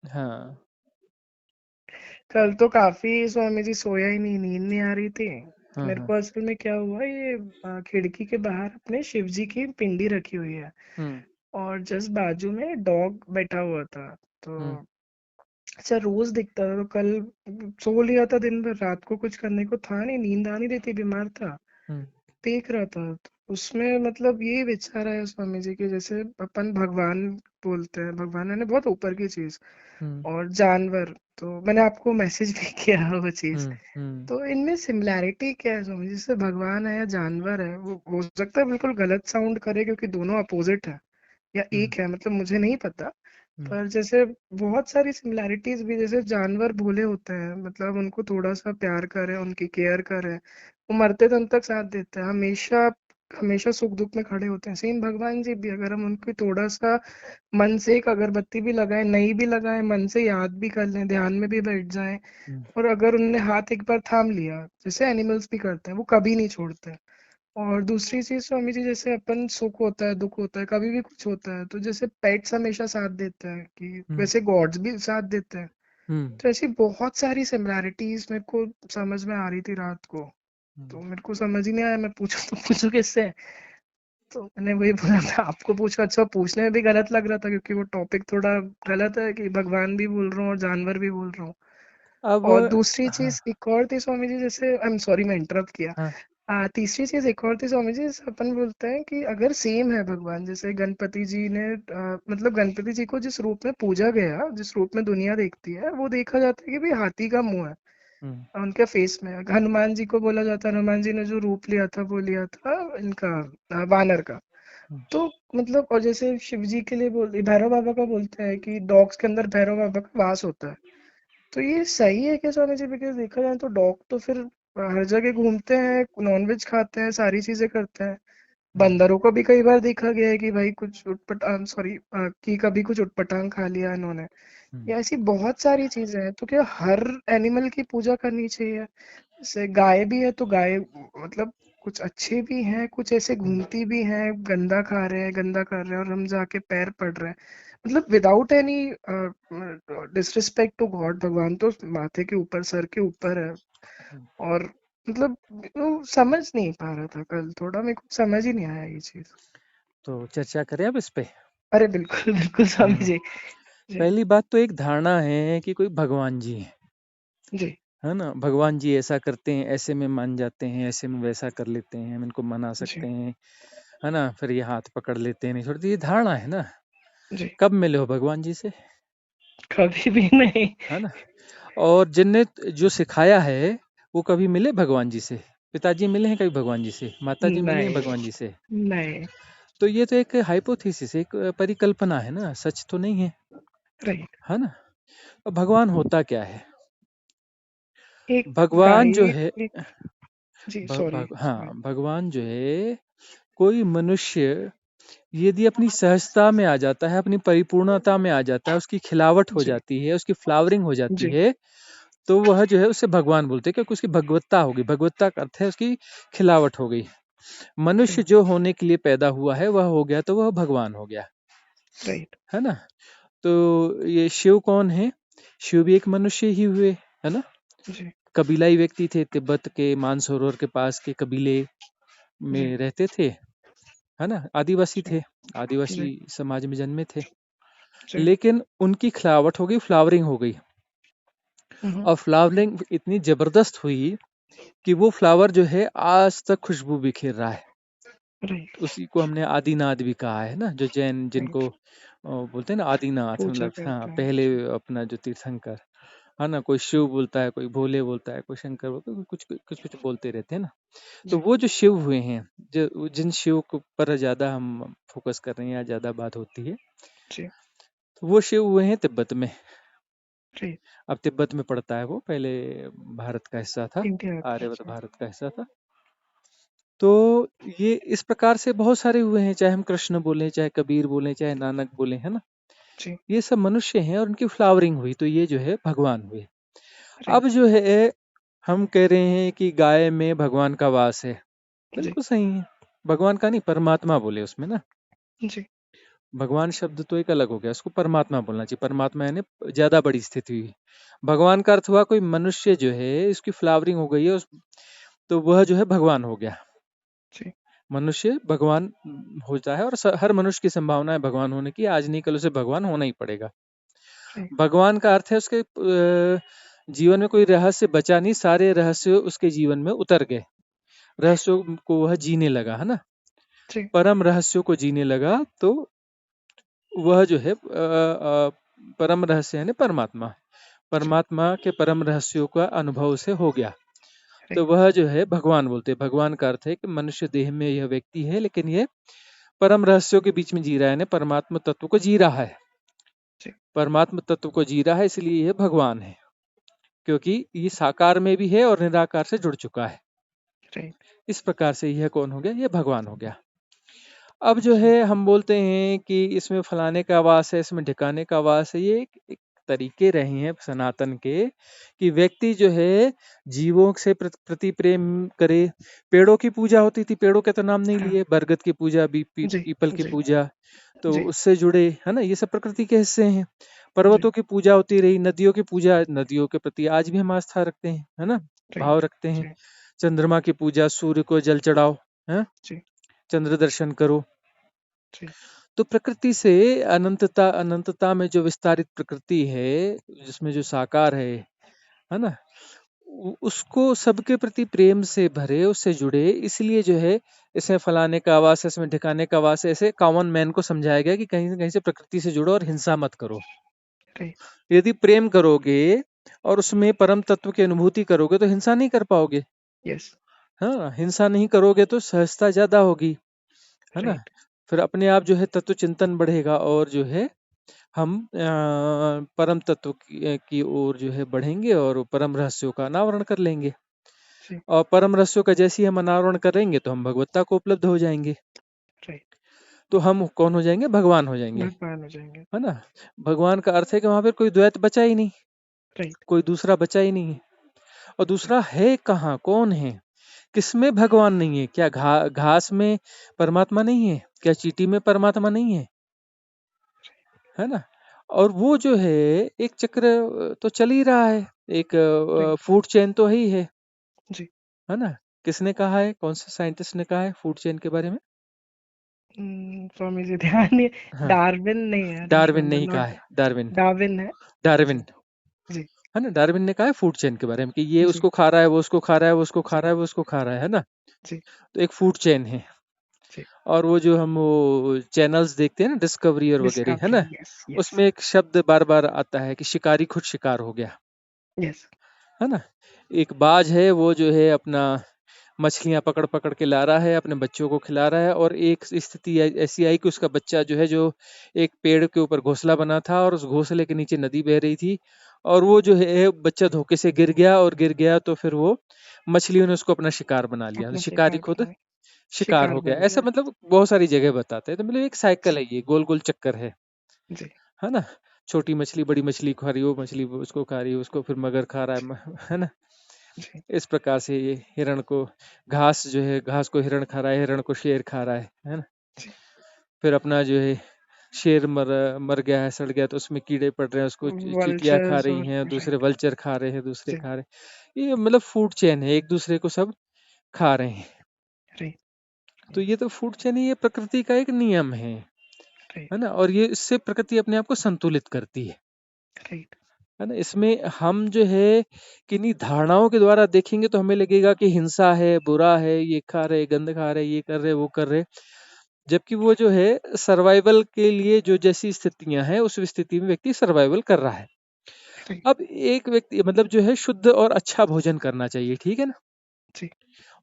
हाँ। कल तो काफी स्वामी जी सोया ही नहीं, नींद नहीं आ रही थी। तो हाँ, मेरे हाँ। को असल में क्या हुआ, ये खिड़की के बाहर अपने शिव जी की पिंडी रखी हुई है, हुँ, और जस्ट बाजू में डॉग बैठा हुआ था। तो हुँ, अच्छा, रोज दिखता था। तो कल सो लिया था दिन भर, रात को कुछ करने को था नहीं, नींद आ नहीं रही थी, बीमार था। हुँ, देख रहा था तो उसमें मतलब ये विचार आया स्वामी जी के, जैसे अपन भगवान बोलते हैं, भगवान है ना बहुत ऊपर की चीज, हुँ, और जानवर। तो मैंने आपको मैसेज भी किया वो चीज। हुँ, हुँ, तो इनमें सिमिलैरिटी क्या है स्वामी जी? जैसे भगवान है या जानवर है, वो हो सकता है बिल्कुल गलत साउंड करे क्योंकि दोनों अपोजिट है, या हुँ, एक है, मतलब मुझे नहीं पता। हुँ, पर जैसे बहुत सारी सिमिलैरिटीज भी, जैसे जानवर भोले होते हैं, मतलब उनको थोड़ा सा प्यार करें, उनकी केयर करें, वो मरते दम तक साथ देते हैं, हमेशा हमेशा सुख दुख में खड़े होते हैं। सेम भगवान जी भी, अगर हम उनकी थोड़ा सा मन से एक अगरबत्ती भी लगाएं, नहीं भी लगाएं, मन से याद भी कर लें, ध्यान में भी बैठ जाएं, हुँ, और अगर उनने हाथ एक बार थाम लिया, जैसे एनिमल्स भी करते हैं, वो कभी नहीं छोड़ते। और दूसरी चीज स्वामी जी, जैसे अपन सुख होता है, दुख होता है, कभी भी कुछ होता है, तो जैसे पेट्स हमेशा साथ देते हैं, कि हुँ, वैसे गॉड्स भी साथ देते हैं। हुँ, तो ऐसी बहुत सारी सिमिलैरिटीज मेरे को समझ में आ रही थी रात को। हुँ। तो मेरे को समझ ही नहीं आया, मैं पूछूं तो पूछूं किससे। तो मैंने वही बोला था आपको पूछा। अच्छा, पूछने में भी गलत लग रहा था क्योंकि वो टॉपिक थोड़ा गलत है, कि भगवान भी बोल रहा हूँ और जानवर भी बोल रहा हूँ। अब और दूसरी हाँ, चीज एक और थी स्वामी जी, जैसे आई एम सॉरी मैं इंटरप्ट किया। हाँ, तीसरी चीज एक और थी स्वामी जी, जैसे अपन बोलते हैं कि अगर सेम है भगवान, जैसे गणपति जी ने मतलब गणपति जी को जिस रूप में पूजा गया, जिस रूप में दुनिया देखती है, वो देखा जाता है कि भाई हाथी का मुंह है हुँ, उनके फेस में। हनुमान जी को बोला जाता है, हनुमान जी ने जो रूप लिया था वो लिया था इनका, वानर का। हुँ, तो मतलब, और जैसे शिव जी के लिए बोल, भैरव बाबा का बोलते हैं कि डॉग्स के अंदर भैरव बाबा का वास होता है। तो ये सही है क्या स्वामी जी? बिकॉज देखा जाए तो डॉग तो फिर हर जगह घूमते हैं, नॉनवेज खाते हैं, सारी चीजें करते हैं। हुँ, बंदरों को भी कई बार देखा गया है कि भाई कुछ उटपटांग, सॉरी, कि कभी कुछ उटपटांग खा लिया इन्होंने। हुँ, या ऐसी बहुत सारी चीजें हैं, तो क्या हर एनिमल की पूजा करनी चाहिए? जैसे गाय भी है, तो गाय मतलब कुछ अच्छे भी हैं, कुछ ऐसे हुँ। घूमती भी हैं, गंदा खा रहे हैं, गंदा कर रहे हैं, और हम जाके पैर पड़ रहे हैं। मतलब without any disrespect to God, भगवान तो माथे के ऊपर, सर के ऊपर है। और मतलब वो समझ नहीं पा रहा था कल, थोड़ा मेरे को समझ ही नहीं आया ये चीज। तो चर्चा करें अब इस पे? अरे बिल्कुल बिल्कुल स्वामी हुँ। जी। जी। पहली बात तो एक धारणा है कि कोई भगवान जी हैं, जी। है ना? भगवान जी ऐसा करते हैं, ऐसे में मान जाते हैं, ऐसे में वैसा कर लेते हैं, हम इनको मना जी। सकते हैं, है ना? फिर ये हाथ पकड़ लेते हैं, नहीं छोड़ते, ये धारणा है ना? जी। कब मिले हो भगवान जी से? कभी भी नहीं। है ना? और जिनने जो सिखाया है, वो कभी मिले भगवान जी से? पिताजी मिले हैं कभी भगवान जी से? माताजी मिली हैं नहीं। भगवान जी से? नहीं। तो ये तो एक हाइपोथेसिस है, एक परिकल्पना है ना, सच तो नहीं है, राइट। है ना? अब भगवान होता क्या है? एक भगवान गाय, जो है एक, जी सॉरी हाँ, सॉरी। भगवान जो है, कोई मनुष्य यदि अपनी सहजता में आ जाता है, अपनी परिपूर्णता में आ जाता है, उसकी खिलावट हो जी। जाती है, उसकी फ्लावरिंग हो जाती जी। है, तो वह जो है उसे भगवान बोलते हैं, क्योंकि उसकी भगवत्ता होगी। भगवत्ता का अर्थ है उसकी खिलावट हो गई। मनुष्य जो होने के लिए पैदा हुआ है वह हो गया, तो वह भगवान हो गया, राइट। है ना? तो ये शिव कौन है? शिव भी एक मनुष्य ही हुए, है ना? जी। कबीलाई व्यक्ति थे, तिब्बत के मानसरोवर के पास के कबीले जी। में रहते थे, है ना? आदिवासी जी। थे, आदिवासी जी। समाज में जन्मे थे। जी। लेकिन उनकी खिलावट हो गई, फ्लावरिंग हो गई, हम्म। और फ्लावरिंग इतनी जबरदस्त हुई कि वो फ्लावर जो है आज तक खुशबू बिखेर रहा है। राइट। उसी को हमने आदिनाथ भी कहा है ना, जो जैन जिनको राइट। बोलते हैं ना आदिनाथ, पूजा मतलब हाँ, करते हैं पहले जी। अपना जो तीर्थंकर, है ना? कोई शिव बोलता है, कोई भोले बोलता है, कोई शंकर बोलता है, कुछ कुछ कुछ बोलते रहते हैं ना। तो जी। वो जो शिव हुए हैं, जो जिन शिव को पर ज्यादा हम फोकस कर रहे हैं या ज्यादा बात होती है, जी। तो वो शिव हुए हैं तिब्बत में। राइट। अब तिब्बत में पड़ता है वो, पहले भारत का हिस्सा था, इंडिया का आर्यवर्त जी। भारत का हिस्सा था। तो ये इस प्रकार से बहुत सारे हुए हैं, चाहे हम कृष्ण बोलें, चाहे कबीर बोलें, चाहे नानक बोलें, है ना? जी। ये सब मनुष्य हैं और उनकी फ्लावरिंग हुई, तो ये जो है भगवान हुए। अब राइट। जो है हम कह रहे हैं कि गाय में भगवान का वास है, जी। बिल्कुल सही है। भगवान का नहीं, परमात्मा बोले उसमें ना। जी। भगवान शब्द तो एक अलग हो गया, उसको परमात्मा बोलना चाहिए। परमात्मा यानी ज्यादा बड़ी स्थिति हुई। भगवान का अर्थ हुआ कोई मनुष्य जो है इसकी फ्लावरिंग हो गई है तो वह जो है भगवान हो गया। जी मनुष्य भगवान होता है और हर मनुष्य की संभावना है भगवान होने की, आज नहीं कल उसे भगवान होना ही पड़ेगा। जी भगवान का अर्थ है उसके जीवन में कोई रहस्य बचा नहीं, सारे रहस्य उसके जीवन में उतर गए, रहस्यों को वह जीने लगा, है ना। जी परम रहस्यों को जीने लगा तो वह जो है परम रहस्य यानी परमात्मा, जी परमात्मा के परम रहस्यों का अनुभव से हो गया, तो राइट वह जो है भगवान बोलते हैं। भगवान का अर्थ है कि मनुष्य देह में यह व्यक्ति है लेकिन यह परम रहस्यों के बीच में जी रहा है, यानी परमात्मा तत्व को जी रहा है। जी परमात्मा तत्व को जी रहा है इसलिए यह भगवान है, क्योंकि ये साकार में भी है और निराकार से जुड़ चुका है। राइट इस प्रकार से यह कौन हो गया, यह भगवान हो गया। अब जो है जी हम बोलते हैं कि इसमें फलाने का वास है, इसमें ढिकाने का वास है, ये एक तरीके रहे हैं सनातन के कि व्यक्ति जो है जीवों से प्रति प्रेम करे। पेड़ों की पूजा होती थी, पेड़ों के तो नाम नहीं हाँ लिए, बरगद की पूजा, जी पीपल की जी पूजा, तो जी उससे जुड़े, है ना, ये सब प्रकृति के हिस्से हैं। जी पर्वतों की पूजा होती रही, नदियों की पूजा, नदियों के प्रति आज भी हम आस्था रखते हैं, है ना, भाव राइट रखते हैं। जी चंद्रमा की पूजा, सूर्य को जल चढ़ाओ, है, जी चंद्र दर्शन करो। जी तो प्रकृति से अनंतता, अनंतता में जो विस्तारित प्रकृति है, जिसमें जो साकार है ना, उसको सबके प्रति प्रेम से भरे, उससे जुड़े, इसलिए जो है इसे फलाने का आवास है, इसमें ठिकाने का आवास है, ऐसे कॉमन मैन को समझाया गया कि कहीं न कहीं से प्रकृति से जुड़ो और हिंसा मत करो। राइट यदि प्रेम करोगे और उसमें परम तत्व की अनुभूति करोगे तो हिंसा नहीं कर पाओगे। यस हाँ, हिंसा नहीं करोगे तो सहजता ज्यादा होगी, है ना। राइट फिर अपने आप जो है तत्व चिंतन बढ़ेगा और जो है हम परम तत्व की ओर जो है बढ़ेंगे और परम रहस्यों का अनावरण कर लेंगे। जी और परम रहस्यों का जैसे ही हम अनावरण करेंगे तो हम भगवत्ता को उपलब्ध हो जाएंगे, राइट तो हम कौन हो जाएंगे, भगवान हो जाएंगे, भगवान हो जाएंगे है ना। भगवान का अर्थ है कि वहां पर कोई द्वैत बचा ही नहीं, राइट कोई दूसरा बचा ही नहीं है। और दूसरा है कहाँ, कौन है, किसमें भगवान नहीं है? क्या घास में परमात्मा नहीं है? क्या चींटी में परमात्मा नहीं है ना। और वो जो है एक चक्र तो चल ही रहा है, एक राइट फूड चेन तो जी है ना। किसने कहा है, कौन से साइंटिस्ट ने कहा है फूड चेन के बारे में? स्वामी जी ध्यान नहीं हाँ, डार्विन नहीं आई डोंट डार्विन रिमेम्बर नहीं कहा नॉट है, डार्विन, डार्विन है डार्विन, जी जी है ना। डार्विन ने कहा है फूड चेन के बारे में कि ये जी उसको खा रहा है, वो उसको खा रहा है, वो उसको खा जी रहा है, वो उसको खा रहा है ना। जी तो एक फूड चेन है। जी और वो जो हम वो चैनल्स देखते हैं ना, डिस्कवरी और वगैरह, है डिस्कवरी ना, यस यस उसमें एक शब्द बार बार आता है कि शिकारी खुद शिकार हो गया, यस है ना। एक बाज है वो जो है अपना मछलियां पकड़ पकड़ के ला रहा है, अपने बच्चों को खिला रहा है, और एक स्थिति ऐसी आई कि उसका बच्चा जो है, जो एक पेड़ के ऊपर घोंसला बना था और उस घोंसले के नीचे नदी बह रही थी, और वो जो है बच्चा धोखे से गिर गया, और गिर गया तो फिर वो मछलियों ने उसको अपना शिकार बना लिया, तो अपना शिकारी शिकार खुद बनाए शिकार शिकार हो गया। बन ऐसा गया मतलब बहुत सारी जगह बताते हैं, तो मतलब एक साइकिल जी है, ये गोल गोल चक्कर जी है ना। छोटी मछली बड़ी मछली खा रही है, वो मछली उसको खा रही है, उसको फिर मगर खा रहा है, जी है ना। जी इस प्रकार से ये हिरण को, घास जो है, घास को हिरण खा रहा है, हिरण को शेर खा रहा है ना। जी फिर अपना जो है शेर मर मर गया है, सड़ गया, तो उसमें कीड़े पड़ रहे हैं, उसको चींटियां खा वल्चर्स रही और हैं, दूसरे राइट वल्चर खा रहे हैं, दूसरे जी खा रहे हैं। ये मतलब फूड चेन है, एक दूसरे को सब खा रहे हैं। राइट तो ये तो फूड चेन है, ये प्रकृति का एक नियम है राइट ना। और ये इससे प्रकृति अपने आप को संतुलित करती राइट है ना। इसमें हम जो है किन्हीं धारणाओं के द्वारा देखेंगे तो हमें लगेगा कि हिंसा है, बुरा है, ये खा रहे, गंद खा रहे, ये कर रहे, वो कर रहे, जबकि वो जो है सर्वाइवल के लिए जो जैसी स्थितियां हैं उस स्थिति में व्यक्ति सर्वाइवल कर रहा है। राइट अब एक व्यक्ति मतलब जो है शुद्ध और अच्छा भोजन करना चाहिए, ठीक है ना। जी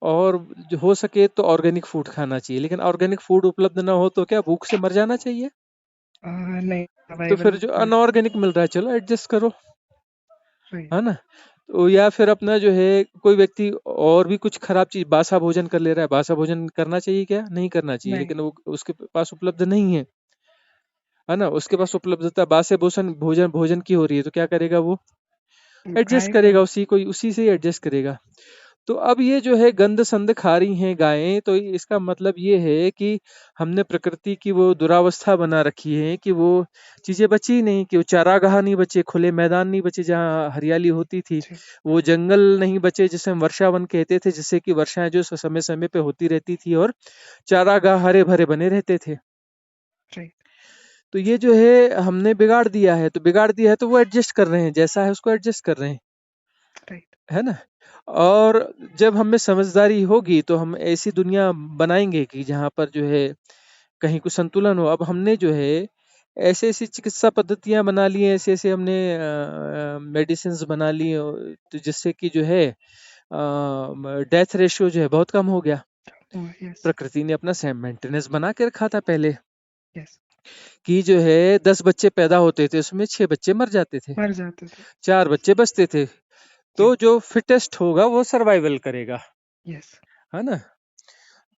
और जो हो सके तो ऑर्गेनिक फूड खाना चाहिए, लेकिन ऑर्गेनिक फूड उपलब्ध ना हो तो क्या भूख से मर जाना चाहिए? नहीं तो फिर सर्वाइवल जो पे अनऑर्गेनिक मिल रहा है चलो एडजस्ट करो, राइट है ना। तो या फिर अपना जो है कोई व्यक्ति और भी कुछ खराब चीज बासा भोजन कर ले रहा है, बासा भोजन करना चाहिए क्या? नहीं करना चाहिए, नहीं लेकिन वो उसके पास उपलब्ध नहीं है ना। उसके पास उपलब्धता बासे भोजन भोजन भोजन की हो रही है, तो क्या करेगा वो? एडजस्ट खाएगा करेगा, उसी से ही एडजस्ट करेगा। तो अब ये जो है गंद संद खा रही हैं गायें, तो इसका मतलब ये है कि हमने प्रकृति की वो दुरावस्था बना रखी है कि वो चीजें बची ही नहीं, कि वो चारागाह नहीं बचे, खुले मैदान नहीं बचे जहाँ हरियाली होती थी, जी। वो जंगल नहीं बचे जिसे हम वर्षावन कहते थे, जिससे कि वर्षाएं जो समय समय पे होती रहती थी और चारागाह हरे भरे बने रहते थे। राइट। तो ये जो है हमने बिगाड़ दिया है, तो बिगाड़ दिया है तो वो एडजस्ट कर रहे हैं, जैसा है उसको एडजस्ट कर रहे हैं, राइट। है ना। और जब हमें समझदारी होगी तो हम ऐसी दुनिया बनाएंगे कि जहाँ पर जो है कहीं कुछ संतुलन हो। अब हमने जो है ऐसे ऐसी चिकित्सा पद्धतियां बना ली हैं, ऐसे ऐसे हमने मेडिसिन बना ली हैं, तो जिससे कि जो है डेथ रेशियो जो है बहुत कम हो गया। यस। प्रकृति ने अपना मेंटेनेंस बना के रखा था पहले, यस। कि जो है 10 बच्चे पैदा होते थे उसमें 6 बच्चे मर जाते थे, मर जाते थे। 4 बच्चे बचते थे। जी। तो जो फिटेस्ट होगा वो सर्वाइवल करेगा, यस। है ना।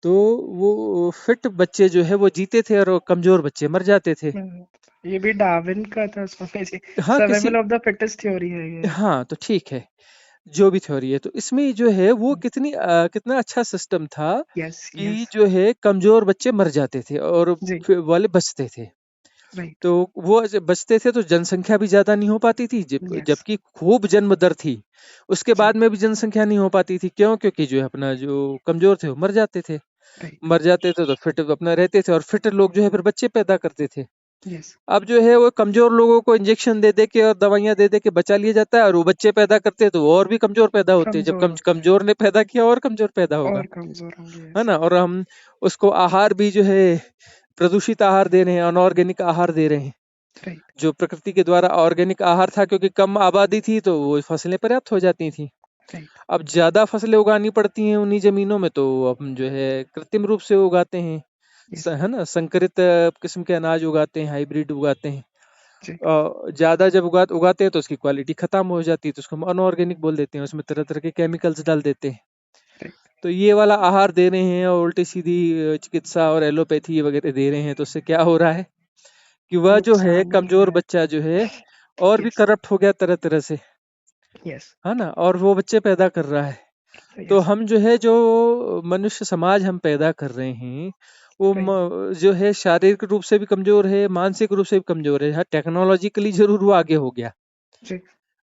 तो वो फिट बच्चे जो है वो जीते थे और वो कमजोर बच्चे मर जाते थे। ये भी डार्विन का था स्वामी जी। हाँ किसी, survival of the fittest theory है ये। हाँ तो ठीक है, जो भी थ्योरी है, तो इसमें जो है वो कितना अच्छा सिस्टम था यस। कि यस। जो है कमजोर बच्चे मर जाते थे और जी। वाले बचते थे। राइट। तो वो जब बचते थे तो जनसंख्या भी ज्यादा नहीं हो पाती थी, यस। जबकि खूब जन्म दर थी। उसके जी। बाद में भी जनसंख्या नहीं हो पाती थी, क्यों? क्योंकि जो है अपना जो कमजोर थे वो मर जाते थे। राइट। मर जाते थे तो फिट अपना रहते थे और फिट लोग जो है फिर बच्चे पैदा करते थे। यस। अब जो है वो कमजोर लोगों को इंजेक्शन दे दे के और दवाइयां दे दे के बचा लिया जाता है, और वो बच्चे पैदा करते हैं तो वो और भी कमजोर पैदा होते हैं। जब कमजोर होते हैं कमजोर ने पैदा किया और कमजोर पैदा होगा, और कमजोर होंगे। है यस। ना। और हम उसको आहार भी जो है प्रदूषित आहार दे रहे हैं, अनऑर्गेनिक आहार दे रहे हैं। राइट। जो प्रकृति के द्वारा ऑर्गेनिक आहार था, क्योंकि कम आबादी थी तो वो फसलें पर्याप्त हो जाती थी। राइट। अब ज्यादा फसलें उगानी पड़ती हैं उन्हीं जमीनों में, तो हम जो है कृत्रिम रूप से उगाते हैं, यस। है ना, संकरित किस्म के अनाज उगाते हैं, हाइब्रिड उगाते हैं। जी। ज्यादा जब उगाते हैं तो उसकी क्वालिटी खत्म हो जाती है, तो उसको हम अनऑर्गेनिक बोल देते हैं, उसमें तरह तरह के केमिकल्स डाल देते हैं। राइट। तो ये वाला आहार दे रहे हैं और उल्टी सीधी चिकित्सा और एलोपैथी वगैरह दे रहे हैं, तो उससे क्या हो रहा है कि वह जो है नुकसान ही हो कमजोर रहा बच्चा जो है और है। भी यस। करप्ट हो गया तरह तरह से, यस। है ना, और वो बच्चे पैदा कर रहा है। तो यस। हम जो है जो मनुष्य समाज हम पैदा कर रहे हैं वो राइट। जो है शारीरिक रूप से भी कमजोर है, मानसिक रूप से भी कमजोर है। हाँ टेक्नोलॉजिकली जरूर वो आगे हो गया, जी।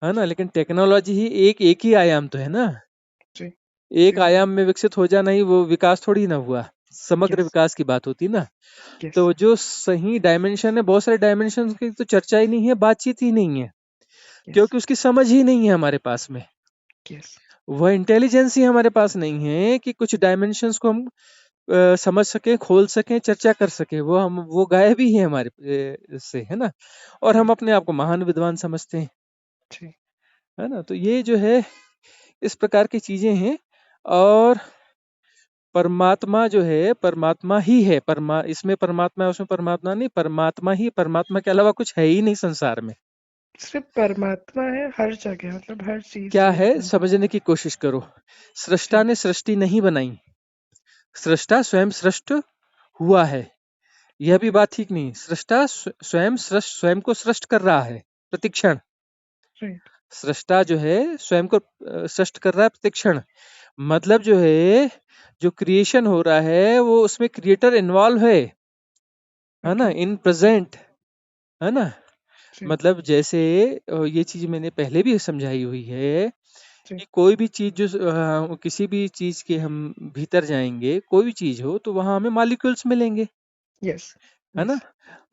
है ना, लेकिन टेक्नोलॉजी ही एक एक ही आयाम तो है ना। जी। एक जी बिल्कुल। आयाम में विकसित हो जाना ही वो विकास थोड़ी ना हुआ, समग्र यस। विकास की बात होती ना। यस। तो जो सही डायमेंशन है, बहुत सारे डायमेंशन की तो चर्चा ही नहीं है, बातचीत ही नहीं है, यस। क्योंकि उसकी समझ ही नहीं है हमारे पास में। यस। वह इंटेलिजेंस ही हमारे पास नहीं है कि कुछ डायमेंशंस को हम समझ सकें, खोल सकें, चर्चा कर सकें। वो गायब ही है हमारे से, है ना। और हम राइट। अपने आप को महान विद्वान समझते हैं, जी। है ना। तो ये जो है इस प्रकार की चीजें हैं। और परमात्मा जो है परमात्मा ही है, इसमें परमात्मा है उसमें परमात्मा नहीं, परमात्मा ही, परमात्मा के अलावा कुछ है ही नहीं संसार में। सिर्फ परमात्मा है हर जगह, मतलब हर चीज क्या है में। समझने की कोशिश करो। सृष्टा जी। ने सृष्टि नहीं बनाई, सृष्टा स्वयं सृष्ट हुआ है। यह भी ओके। बात ठीक नहीं, सृष्टा स्वयं को सृष्ट कर रहा है प्रतिक्षण। राइट। सृष्टा जो है स्वयं को सृष्ट कर रहा है प्रतिक्षण, मतलब जो है जो क्रिएशन हो रहा है वो उसमें क्रिएटर इन्वॉल्व है ना, ओके। इन प्रेजेंट, है ना। जी। मतलब जैसे ये चीज मैंने पहले भी समझाई हुई है जी। कि कोई भी चीज जो किसी भी चीज के हम भीतर जाएंगे, कोई भी चीज हो तो वहां हमें मॉलिक्यूल्स मिलेंगे, यस। है ना। यस।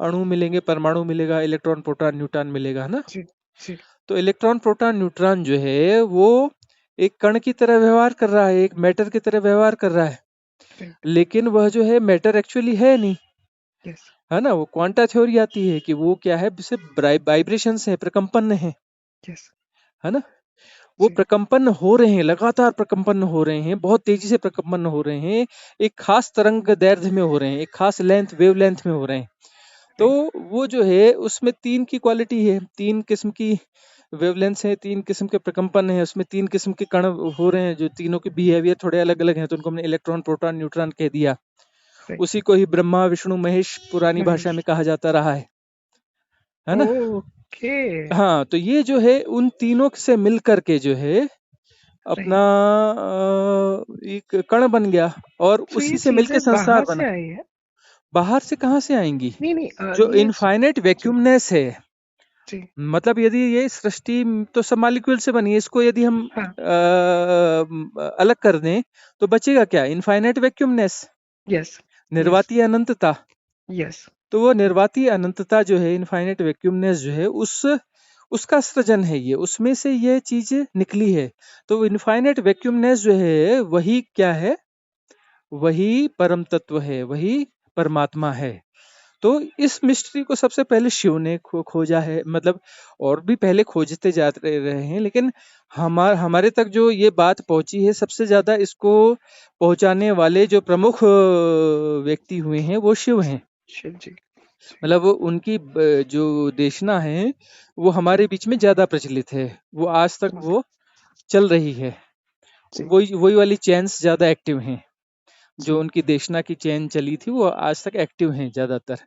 अणु मिलेंगे, परमाणु मिलेगा, इलेक्ट्रॉन प्रोटॉन न्यूट्रॉन मिलेगा, है ना। जी। जी। तो इलेक्ट्रॉन प्रोटॉन न्यूट्रॉन जो है वो एक कण की तरह व्यवहार कर रहा है, एक मैटर की तरह व्यवहार कर रहा है, राइट। लेकिन वह जो है मैटर एक्चुअली है नहीं, यस। है ना। वो क्वांटा थ्योरी आती है कि वो क्या है, सिर्फ वाइब्रेशन है, प्रकम्पन यस। है ना। वो जी। प्रकम्पन हो रहे हैं, लगातार प्रकम्पन हो रहे हैं, बहुत तेजी से प्रकम्पन हो रहे हैं, एक खास तरंग दैर्ध्य में हो रहे हैं, एक खास वेव लेंथ में हो रहे हैं। तो राइट। वो जो है उसमें तीन की क्वालिटी है, तीन किस्म की वेवलेंथ है, तीन किस्म के प्रकम्पन है, उसमें तीन किस्म के कण हो रहे हैं, जो तीनों के बिहेवियर थोड़े अलग अलग हैं, तो उनको हमने इलेक्ट्रॉन प्रोटॉन न्यूट्रॉन कह दिया। राइट। उसी को ही ब्रह्मा विष्णु महेश पुरानी भाषा महेश। में कहा जाता रहा है ना। ओके। हाँ तो ये जो है उन तीनों से मिल करके जो है अपना राइट। एक कण बन गया और तो उसी ये से मिलके चीजें संसार बाहर बना। से आई है? बाहर से कहाँ से आएंगी? नहीं नहीं, जो ये इनफाइनाइट जी वैक्यूमनेस है, जी। मतलब यदि ये सृष्टि तो सब मॉलिक्यूल से बनी है, इसको यदि हम हाँ। अलग कर दें तो बचेगा क्या? Infinite vacuumness, yes. यस। निर्वातीय अनंतता। यस। तो वो निर्वातीय अनंतता जो है, इनफाइनाइट वैक्यूमनेस जो है, उसका सृजन है ये, उसमें से ये चीज निकली है। तो इनफाइनाइट वैक्यूमनेस जो है वही क्या है? वही परम तत्व है, वही परमात्मा है। तो इस मिस्ट्री को सबसे पहले शिव ने खोजा है, मतलब और भी पहले खोजते जाते रहे हैं, लेकिन हमारे तक जो ये बात पहुंची है, सबसे ज्यादा इसको पहुंचाने वाले जो प्रमुख व्यक्ति हुए हैं वो शिव हैं। शिव जी। जी मतलब वो उनकी जो देशना है वो जी हमारे बीच में ज्यादा प्रचलित है, वो आज तक जी वो चल रही है। जी वही वही वाली चेन्स ज्यादा एक्टिव हैं, जो जी उनकी देशना की चेन चली थी वो आज तक एक्टिव हैं ज्यादातर।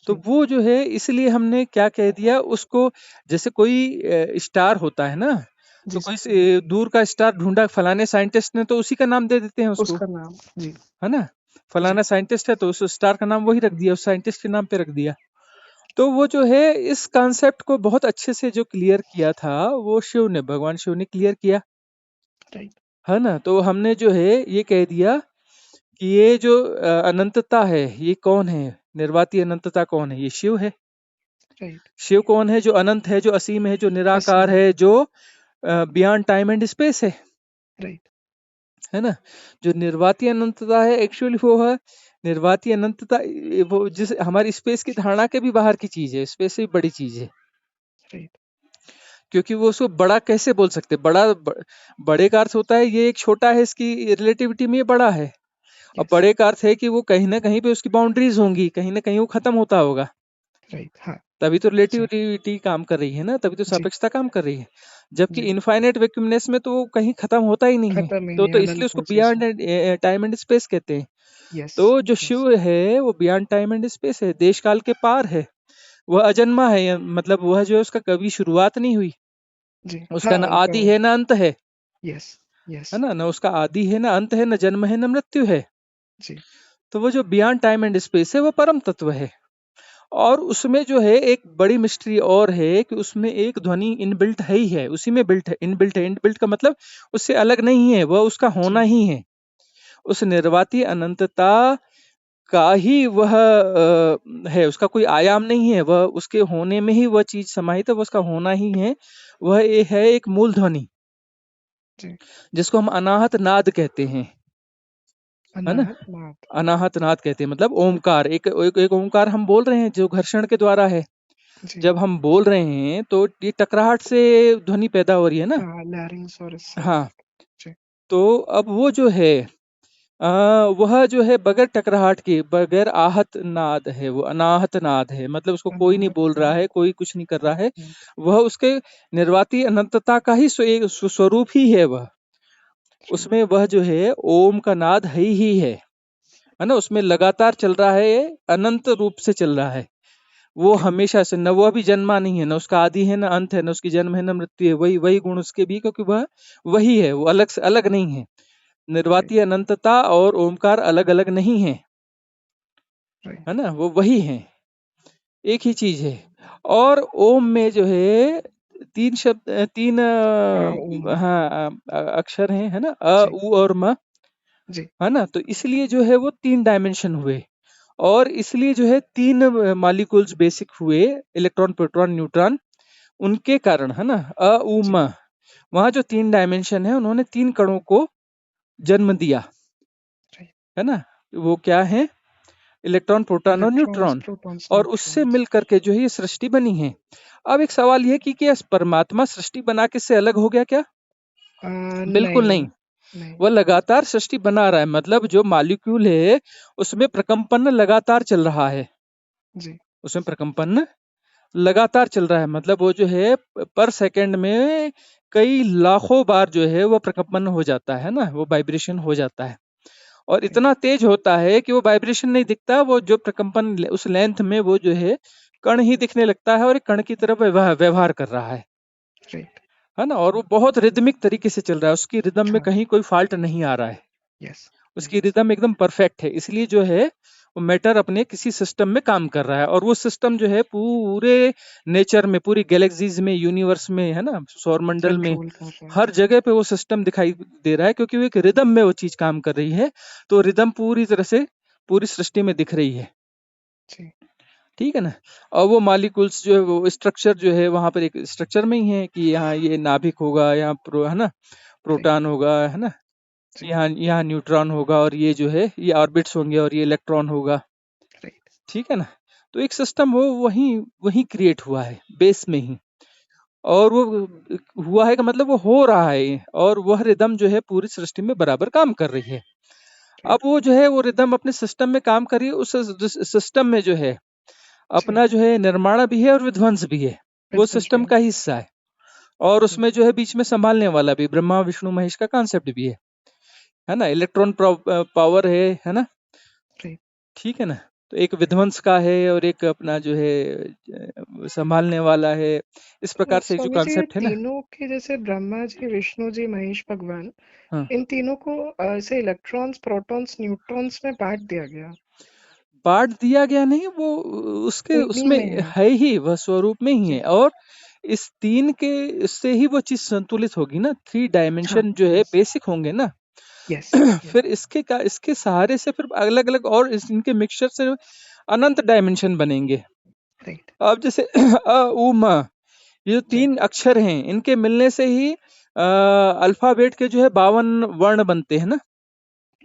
तो जी वो जो है, इसलिए हमने क्या कह दिया उसको, जैसे कोई स्टार होता है ना, तो जी कोई सर। दूर का स्टार ढूंढा फलाने साइंटिस्ट ने, तो उसी का नाम दे देते हैं उसको, उसका नाम। जी है ना? जी फलाना साइंटिस्ट है तो उस स्टार का नाम वही रख दिया, उस साइंटिस्ट के नाम पे रख दिया। तो वो जो है इस कॉन्सेप्ट को बहुत अच्छे से जो क्लियर किया था, वो शिव ने, भगवान शिव ने क्लियर किया, राइट है ना? तो हमने जो है ये कह दिया कि ये जो अनंतता है, ये कौन है? निर्वाती अनंतता कौन है? ये शिव है। राइट। शिव कौन है? जो अनंत है, जो असीम है, जो निराकार असीम। है, जो beyond time and space right. है ना? जो निर्वाती अनंतता है, एक्चुअली वो है निर्वाती अनंतता, वो जिस हमारी स्पेस की धारणा के भी बाहर की चीज है, स्पेस से भी बड़ी चीज है। राइट। क्योंकि वो उसको बड़ा कैसे बोल सकते? बड़े का अर्थ होता है ये एक छोटा है, इसकी रिलेटिविटी में ये बड़ा है। और यस। बड़े का अर्थ है कि वो कहीं ना कहीं पे उसकी बाउंड्रीज होंगी, कहीं ना कहीं वो खत्म होता होगा। राइट। हाँ। तभी तो सर। रिलेटिविटी काम कर रही है ना, तभी तो जी सापेक्षता काम कर रही है। जबकि जी। इनफाइनाइट वैक्यूमनेस में तो वो कहीं खत्म होता ही नहीं है। खत्म ही नहीं, तो इसलिए अनंत उसको है बियॉन्ड जैसे। टाइम एंड स्पेस कहते हैं। यस। तो जो यस। शिव है वो बियॉन्ड टाइम एंड स्पेस है, देश काल के पार है। वह अजन्मा है, मतलब वह जो है उसका कभी शुरुआत नहीं हुई, जी हाँ, उसका न उनका। आदि है न अंत यस। यस। है ना? न उसका आदि है न अंत है, न जन्म है न मृत्यु है। जी तो वो जो बियॉन्ड टाइम एंड स्पेस है वो परम तत्व है। और उसमें जो है एक बड़ी मिस्ट्री और है कि उसमें एक ध्वनि इनबिल्ट है ही है, उसी में बिल्ट है, इनबिल्ट है। इनबिल्ट का मतलब उससे अलग नहीं है, वह उसका होना जी ही है। उस निर्वाती अनंतता का ही वह है, उसका कोई आयाम नहीं है, वह उसके होने में ही वह चीज समाहित है, वह उसका होना ही है। वह ये है एक मूल ध्वनि, जी। जिसको हम अनाहत नाद कहते हैं, है ना? अनाहत नाद। अनाहत नाद कहते हैं, मतलब ओमकार, एक ओमकार हम बोल रहे हैं जो घर्षण के द्वारा है। जी जब हम बोल रहे हैं तो ये टकराहट से ध्वनि पैदा हो रही है ना। हाँ, लैरिंग्स और इससे। हाँ। जी तो अब वो जो है आ, वह जो है बगैर टकराहट के, बगैर आहत नाद है, वो अनाहत नाद है, मतलब उसको कोई नहीं अनाहत बोल रहा नाद। है, कोई कुछ नहीं कर रहा है। नाद। वह उसके निर्वाती अनंतता का ही एक स्वरूप ही है वह। जी उसमें वह जो है ओम का नाद ही है ना? उसमें लगातार चल रहा है, अनंत रूप से चल रहा है। वो जी हमेशा से, न वह भी जन्मा नहीं है, न उसका आदि है, न अंत है, न उसकी जन्म है, न मृत्यु है। वही वही गुण उसके भी, क्योंकि वह वही है, वो अलग से अलग नहीं है। जी। निर्वातीय अनंतता और ओमकार अलग अलग नहीं है, है राइट। ना? वो वही है, एक ही चीज है। और ओम में जो है तीन शब्द, तीन ओम। हाँ अक्षर हैं, है ना? अ जी उ और म, जी है ना? तो इसलिए जो है वो तीन डायमेंशन हुए। और इसलिए जो है तीन मॉलिक्यूल्स बेसिक हुए, इलेक्ट्रॉन, प्रोटॉन, न्यूट्रॉन। उनके कारण, है ना, अ उ जी। म, वहां जो तीन डायमेंशन है, उन्होंने तीन कणों को जन्म दिया, राइट। है ना? वो क्या है? इलेक्ट्रॉन, प्रोटॉन और इलेक्ट्रॉन्स, न्यूट्रॉन। प्रोटॉन्स, और उससे न्यूट्रॉन्स। मिल करके जो है ये सृष्टि बनी है। अब एक सवाल ये कि क्या परमात्मा सृष्टि बना के से अलग हो गया क्या? बिल्कुल नहीं। नहीं। नहीं। वह लगातार सृष्टि बना रहा है, मतलब जो मॉलिक्यूल है उसमें प्रकंपन लगातार चल रहा है, जी उसमें प्रकंपन लगातार चल रहा है, मतलब वो जो है पर सेकंड में कई लाखों बार जो है वो प्रकंपन हो जाता है ना, वो वाइब्रेशन हो जाता है। और राइट। इतना तेज होता है कि वो वाइब्रेशन नहीं दिखता, वो जो प्रकंपन उस लेंथ में वो जो है कण ही दिखने लगता है, और एक कण की तरह व्यवहार कर रहा है। राइट। है ना, और वो बहुत रिदमिक तरीके से चल रहा है, उसकी रिदम में हाँ, कहीं कोई फाल्ट नहीं आ रहा है, यस, उसकी यस, रिदम एकदम परफेक्ट है, इसलिए जो है वो मैटर अपने किसी सिस्टम में काम कर रहा है, और वो सिस्टम जो है पूरे नेचर में, पूरी गैलेक्सीज में, यूनिवर्स में, है ना, सौरमंडल में, कंट्रोल कर रहा है। हर जगह पे वो सिस्टम दिखाई दे रहा है, क्योंकि वो एक रिदम में वो चीज काम कर रही है, तो रिदम पूरी तरह से पूरी सृष्टि में दिख रही है। जी, ठीक है ना। और वो मालिक्यूल्स जो है, वो स्ट्रक्चर जो है वहां पर एक स्ट्रक्चर में ही है कि यहाँ ये नाभिक होगा, यहाँ है ना राइट, प्रोटॉन होगा, है ना, जी, यहाँ यहाँ न्यूट्रॉन होगा, और ये जो है ये ऑर्बिट्स होंगे, और ये इलेक्ट्रॉन होगा। राइट, ठीक है ना। तो एक सिस्टम वो वही वही क्रिएट हुआ है बेस में ही, और वो हुआ है का मतलब वो हो रहा है, और वह रिदम जो है पूरी सृष्टि में बराबर काम कर रही है। अब राइट, वो जो है वो रिदम अपने सिस्टम में काम कर रही है, उस सिस्टम में जो है जी, अपना जो है निर्माण भी है और विध्वंस भी है, वो विध्वंस भी सिस्टम है। का हिस्सा है। और जी, उसमें जो है बीच में संभालने वाला भी ब्रह्मा विष्णु महेश का कॉन्सेप्ट भी है ना, इलेक्ट्रॉन पावर है ना। राइट। ठीक है ना। तो एक विध्वंस का है और एक अपना जो है संभालने वाला है, इस तो प्रकार से एक जो स्वामी जी, ये कॉन्सेप्ट है ना। तीनों के जैसे ब्रह्मा जी, विष्णु जी, महेश भगवान, हाँ, इन तीनों को ऐसे इलेक्ट्रॉन्स, प्रोटॉन्स, न्यूट्रॉन्स में बांट दिया गया। बांट दिया गया नहीं, वो उसके उन्हीं उसमें में है। है ही, वह स्वरूप में ही है, जी, और इस तीन के इससे ही वो चीज संतुलित होगी ना, थ्री हाँ, डायमेंशन जो है यस, बेसिक होंगे ना। यस, यस, फिर इसके सहारे से फिर अलग अलग और इनके मिक्सचर से अनंत डायमेंशन बनेंगे। राइट, अब जैसे अ उ म, ये जो जी, तीन अक्षर हैं, इनके मिलने से ही अल्फाबेट के जो है 52 वर्ण बनते हैं ना।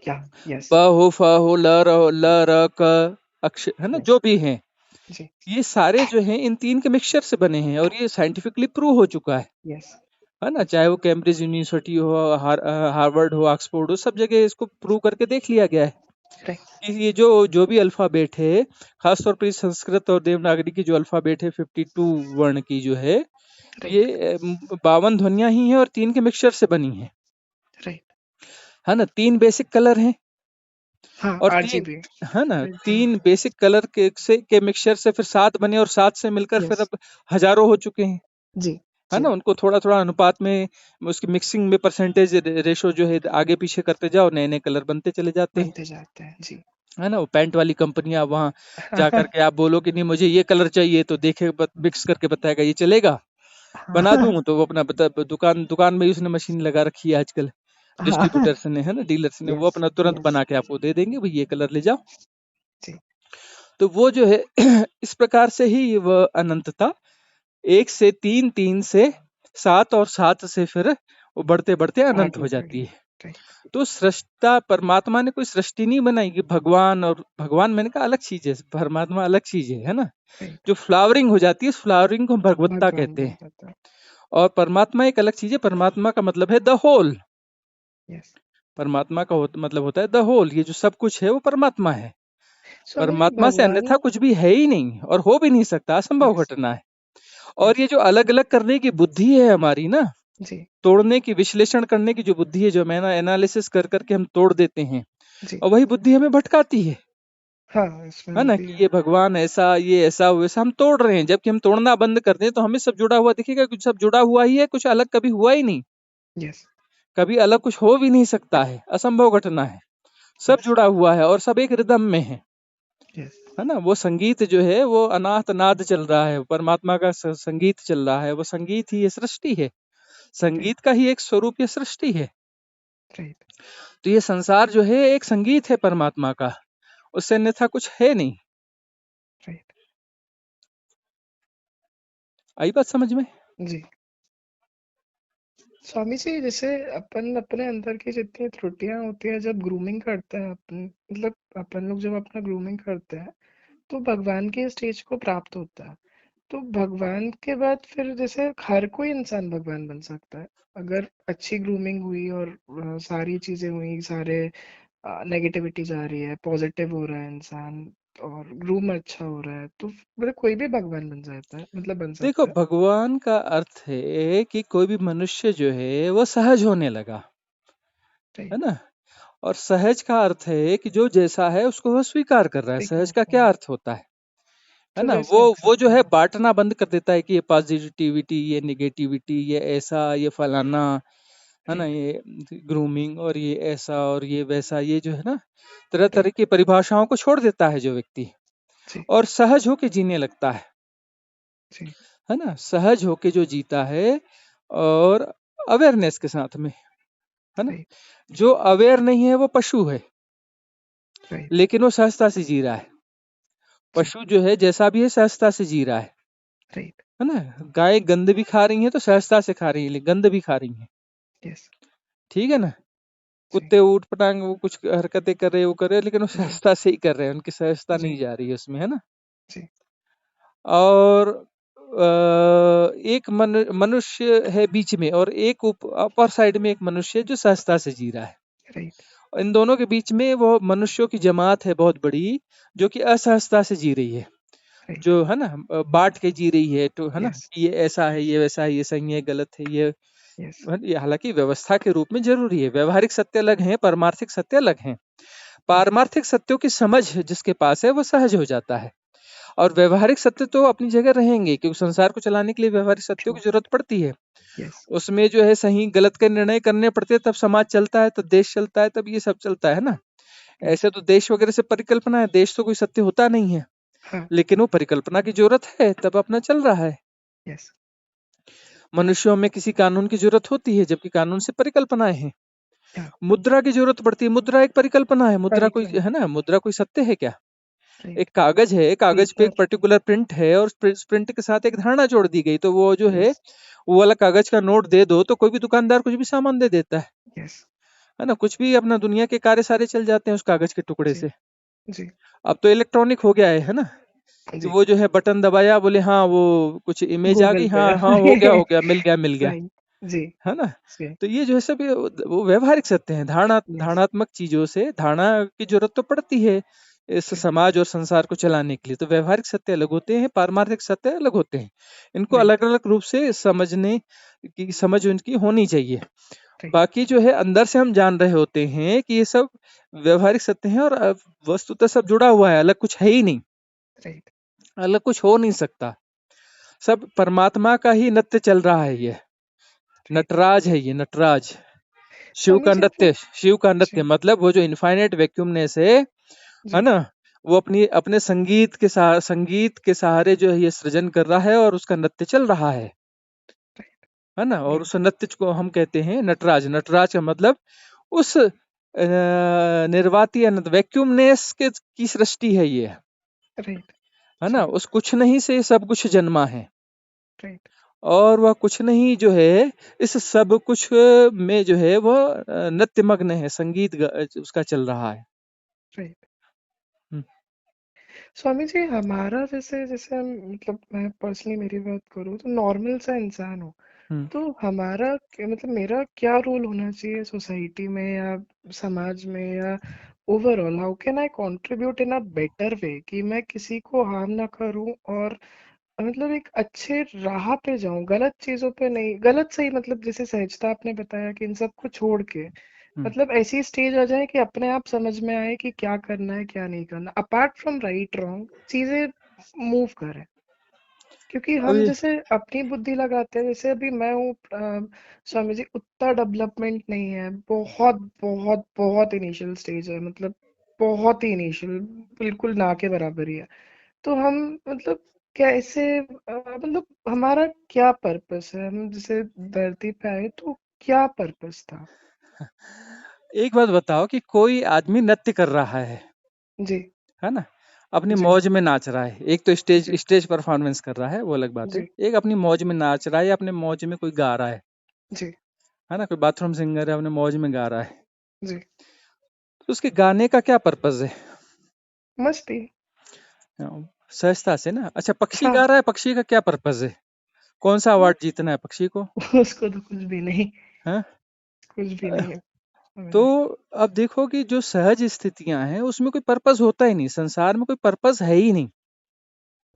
या, यस, प हो, फ हो, ल र क, अक्षर है ना, यस, जो भी हैं, जी, ये सारे जो हैं इन तीन के मिक्सचर से बने हैं, और ये साइंटिफिकली प्रूव हो चुका यस, है ना, यस, चाहे वो कैम्ब्रिज यूनिवर्सिटी हो, हार्वर्ड हो, ऑक्सफोर्ड हो, सब जगह इसको प्रूव करके देख लिया गया है राइट, कि ये जो जो भी अल्फाबेट है, खासतौर पर संस्कृत और देवनागरी की जो अल्फाबेट है 52 वर्ण की जो है, राइट, ये 52 ध्वनियां ही हैं और तीन के मिक्सचर से बनी राइट, है ना। तीन बेसिक कलर हैं, हाँ, और तीन, आरजीबी, है ना, राइट, तीन तीन कलर्स, बेसिक कलर के मिक्सचर से फिर सात बने, और सात से मिलकर फिर यस, अब हजारों हो चुके हैं, जी, है जी, ना। उनको थोड़ा थोड़ा अनुपात में, उसकी मिक्सिंग में परसेंटेज रेशो जो है आगे पीछे करते जाओ, नए नए कलर बनते चले जाते हैं, बनते जाते हैं, जी। है ना। वो पेंट वाली कंपनियां, वहां जा करके आप बोलो कि नहीं मुझे ये कलर चाहिए, तो देखे मिक्स करके बताएगा ये चलेगा, बना हाँ, दूं, तो वो अपना दुकान दुकान में ही उसने मशीन लगा रखी है आजकल, हाँ, डिस्ट्रीब्यूटर्स ने, है ना, डीलर्स ने, वो यस, अपना तुरंत यस, बना के आपको दे देंगे, भाई ये कलर ले जाओ। जी, तो वो जो है इस प्रकार से ही वह अनंतता, एक से तीन, तीन से सात, और सात से फिर वो बढ़ते बढ़ते अनंत आगे हो बढ़ी, जाती है। राइट, तो सृष्टा परमात्मा ने कोई सृष्टि नहीं बनाई कि भगवान, और भगवान मैंने कहा अलग चीज है, परमात्मा अलग चीज है ना। राइट, जो फ्लावरिंग हो जाती है, उस फ्लावरिंग को हम भगवत्ता भगवान कहते बन हैं, जाता है, और परमात्मा एक अलग चीज है, परमात्मा का मतलब है द होल। यस। परमात्मा का मतलब होता है द होल, ये जो सब कुछ है वो परमात्मा है, स्वामी जी, परमात्मा से भगवान, अन्यथा कुछ भी है ही नहीं, और हो भी नहीं सकता, असंभव यस, घटना है। और यस, ये जो अलग अलग करने की बुद्धि है हमारी ना, जी, तोड़ने की, विश्लेषण करने की जो बुद्धि है, जो मैंने एनालिसिस कर करके हम तोड़ देते हैं, जी, और वही बुद्धि हमें भटकाती हाँ, इसमें है ना, होती कि है, ये भगवान ऐसा, ये ऐसा वैसा, हम तोड़ रहे हैं, जबकि हम तोड़ना बंद कर दें तो हमें सब जुड़ा हुआ दिखेगा, कुछ सब जुड़ा हुआ ही है, कुछ अलग कभी हुआ ही नहीं, यस, कभी अलग कुछ हो भी नहीं सकता है, असंभव घटना है, सब यस, जुड़ा हुआ है, और सब एक रिदम में यस, है ना। वो संगीत जो है वो अनाथ नाद चल रहा है, परमात्मा का संगीत चल रहा है, वो संगीत ही ये सृष्टि है, राइट, संगीत का ही एक स्वरूप ये सृष्टि है। राइट, तो ये संसार जो है एक संगीत है परमात्मा का, उससे अन्यथा कुछ है नहीं। राइट, आई बात समझ में? जी। स्वामी जी, जैसे अपन अपने अंदर की जितनी त्रुटियां होती है, जब ग्रूमिंग करते हैं अपन, मतलब अपन लोग जब अपना ग्रूमिंग करते हैं, तो भगवान के स्टेज को प्राप्त होता है। तो भगवान के बाद फिर जैसे हर कोई इंसान भगवान बन सकता है, अगर अच्छी ग्रूमिंग हुई और सारी चीजें हुई, सारे नेगेटिविटी जा रही है, पॉजिटिव हो रहा है इंसान, और ग्रूम अच्छा हो रहा है, तो मतलब कोई भी भगवान बन जाता है, मतलब बन देखो, सकता है, भगवान का अर्थ है कि कोई भी मनुष्य जो है वो सहज होने लगा, है राइट, ना। और सहज का अर्थ है कि जो जैसा है उसको वो स्वीकार कर रहा है। सहज का स्वीकार क्या करना, अर्थ होता है? है तो ना, वैसे रख वो जो सकते है हैं। बांटना बंद कर देता है कि ये पॉजिटिविटी, ये निगेटिविटी, ये ऐसा, ये फलाना, है ना, राइट। ये ग्रूमिंग और ये ऐसा और ये वैसा, ये जो है ना तरह तरह राइट। की परिभाषाओं को छोड़ देता है जो व्यक्ति, जी। और सहज होके जीने लगता जी। है ना, सहज होके जो जीता है, और अवेयरनेस के साथ में, है ना। राइट। जो अवेयर नहीं है वो पशु है, राइट। लेकिन वो सहजता से जी रहा है। जी। पशु जो है जैसा भी है सहजता से जी रहा राइट। है ना। गाय गंद भी खा रही है तो सहजता से खा रही है, लेकिन गंद भी खा रही है, यस। ठीक है ना। जी। कुत्ते ऊट पटांग वो कुछ हरकतें कर रहे हैं, वो कर रहे हैं, लेकिन वो जी। सहजता से ही कर रहे हैं, उनकी सहजता नहीं जी। जा रही है उसमें, है ना। जी। और एक मनुष्य है बीच में, और एक अपर साइड में एक मनुष्य है जो सहजता से जी रहा है। राइट। इन दोनों के बीच में वो मनुष्यों की जमात है बहुत बड़ी, जो कि असहजता से जी रही है, राइट। जो है ना बांट के जी रही है, तो है ना, यस। कि ये ऐसा है, यस। ये वैसा है, ये सही है, गलत है, यस। ये हालांकि व्यवस्था के रूप में जरूरी है। व्यवहारिक सत्य अलग हैं, पारमार्थिक सत्य अलग हैं। जी। पारमार्थिक सत्यों की समझ जिसके पास है वो सहज हो जाता है, और व्यवहारिक सत्य तो अपनी जगह रहेंगे, क्योंकि संसार को चलाने के लिए व्यवहारिक सत्यों ट्रू। की जरूरत पड़ती है। यस। उसमें जो है सही गलत के निर्णय करने पड़ते हैं, तब समाज चलता है, तब देश चलता है, तब ये सब चलता है ना। यस। ऐसे तो देश वगैरह से परिकल्पना है, देश तो कोई सत्य होता नहीं है, हाँ। लेकिन वो परिकल्पना की जरूरत है, तब अपना चल रहा है। यस। मनुष्यों में किसी कानून की जरूरत होती है, जबकि कानून से परिकल्पनाएं हैं। हाँ। मुद्रा की जरूरत पड़ती है, मुद्रा एक परिकल्पना है, मुद्रा कोई परिक्रमा। है ना, मुद्रा कोई सत्य है क्या। एक राइट। कागज है, कागज पे एक पेपर। पर्टिकुलर प्रिंट है, और उस प्रिंट के साथ एक धारणा जोड़ दी गई, तो वो जो है यस। वो वाला कागज का नोट दे दो तो कोई भी दुकानदार कुछ भी सामान दे देता यस। है ना। कुछ भी अपना दुनिया के कार्य सारे चल जाते हैं उस कागज के टुकड़े जी। से। जी। अब तो इलेक्ट्रॉनिक हो गया है ना, कि जी। वो जो है बटन दबाया, बोले हाँ वो कुछ इमेज आ गूगल गई, पे। हाँ हाँ हो गया हो गया, मिल गया मिल गया, राइट। जी। है ना। जी। तो ये जो है सब वो व्यवहारिक सत्य है, यस। धारणात्मक चीजों से धारणा की जरूरत तो पड़ती है इस जी। समाज और संसार को चलाने के लिए। तो व्यवहारिक सत्य अलग होते हैं, पारमार्थिक सत्य अलग होते हैं। इनको राइट। अलग अलग रूप से समझने की समझ उनकी होनी चाहिए। राइट। बाकी जो है अंदर से हम जान रहे होते हैं कि ये सब व्यवहारिक सत्य है, और वस्तुतः सब जुड़ा हुआ है, अलग कुछ है ही नहीं, राइट। अलग कुछ हो नहीं सकता। सब परमात्मा का ही नृत्य चल रहा है, ये राइट। नटराज है, ये नटराज, शिव स्वामी का जी तो। नृत्य, शिव का नृत्य, जी। मतलब वो जो इनफाइनाइट वैक्यूमनेस है जी। ना, वो अपनी अपने संगीत के सहारे जो है ये सृजन कर रहा है, और उसका नृत्य चल रहा राइट। है ना। और राइट। उस नृत्य को हम कहते हैं नटराज। नटराज का मतलब उस निर्वाती अनंत वैक्यूमनेस के की सृष्टि है ये, राइट। है ना। जी। उस कुछ नहीं से सब कुछ जन्मा है, राइट। और वह कुछ नहीं जो है इस सब कुछ में जो है वह नृत्य मग्न है, उसका चल रहा है। राइट। हम्म। स्वामी जी हमारा जैसे जैसे हम मतलब मैं पर्सनली मेरी बात करूँ तो नॉर्मल सा इंसान हूँ। हम्म। तो हमारा मतलब मेरा क्या रोल होना चाहिए सोसाइटी में या समाज में या overall how can I contribute in a better way कि मैं किसी को हार्म ना करूं और मतलब एक अच्छे राह पे जाऊं, गलत चीजों पे नहीं। गलत सही मतलब जैसे सहजता आपने बताया कि इन सबको छोड़ के हम्म। मतलब ऐसी स्टेज आ जाए कि अपने आप समझ में आए कि क्या करना है क्या नहीं करना, अपार्ट फ्रॉम राइट रॉन्ग चीजें मूव करें। क्योंकि हम अभी जैसे अपनी बुद्धि लगाते हैं, जैसे अभी मैं हूँ स्वामी जी, उतना डेवलपमेंट नहीं है, बहुत बहुत बहुत इनिशियल स्टेज है, मतलब बहुत ही इनिशियल, बिल्कुल ना के बराबर ही है। तो हम मतलब कैसे मतलब हमारा क्या पर्पस है, हम जैसे धरती पे आए तो क्या पर्पस था। एक बात बताओ कि कोई आदमी नृत्य कर रहा जी। है ना, अपनी जी। मौज में नाच रहा है। एक तो स्टेज जी। स्टेज परफॉर्मेंस कर रहा है, वो अलग बात है। जी। एक अपनी मौज में नाच रहा है, या अपने मौज में कोई गा रहा जी। है ना, कोई बाथरूम सिंगर है अपने मौज में गा रहा है। जी। तो उसके गाने का क्या पर्पज है। मस्ती। सहजता से ना। अच्छा, पक्षी गा हाँ। रहा है, पक्षी का क्या पर्पज है, कौन सा वो अवार्ड जीतना है पक्षी को, उसको तो कुछ भी नहीं, है। कुछ भी नहीं है तो मुझे। अब देखो कि जो सहज स्थितियां हैं उसमें कोई पर्पस होता ही नहीं, संसार में कोई पर्पस है ही नहीं,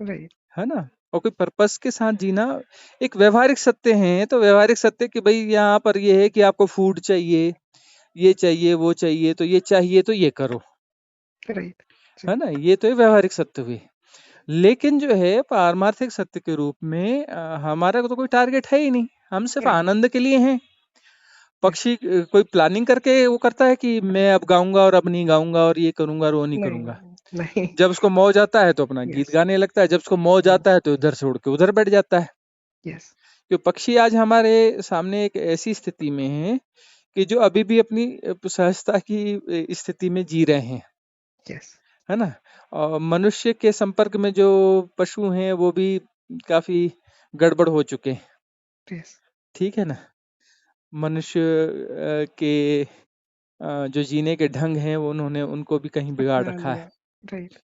राइट। है ना। और कोई पर्पस के साथ जीना एक व्यवहारिक सत्य है। तो व्यवहारिक सत्य कि भाई यहाँ पर ये है कि आपको फूड चाहिए, ये चाहिए, वो चाहिए, तो ये चाहिए तो ये करो, राइट। जी। है ना। ये तो ये व्यवहारिक सत्य हुई। लेकिन जो है पारमार्थिक सत्य के रूप में हमारा तो कोई टारगेट है ही नहीं, हम सिर्फ राइट। आनंद के लिए हैं। यस। पक्षी कोई प्लानिंग करके वो करता है कि मैं अब गाऊंगा और अब नहीं गाऊंगा और ये करूंगा और वो नहीं नहीं करूंगा। नहीं नहीं। जब उसको मौज आता है तो अपना गीत यस। गाने लगता है, जब उसको मौज आता है तो इधर से उड़ के उधर बैठ जाता है। यस। कि पक्षी आज हमारे सामने एक ऐसी स्थिति में है कि जो अभी भी अपनी सहजता की स्थिति में जी रहे हैं, यस। है ना। और मनुष्य के संपर्क में जो पशु हैं वो भी काफी गड़बड़ हो चुके हैं। यस। ठीक है ना। मनुष्य के जो जीने के ढंग हैं वो उन्होंने उनको भी कहीं बिगाड़ अपना रखा है। लिया। राइट।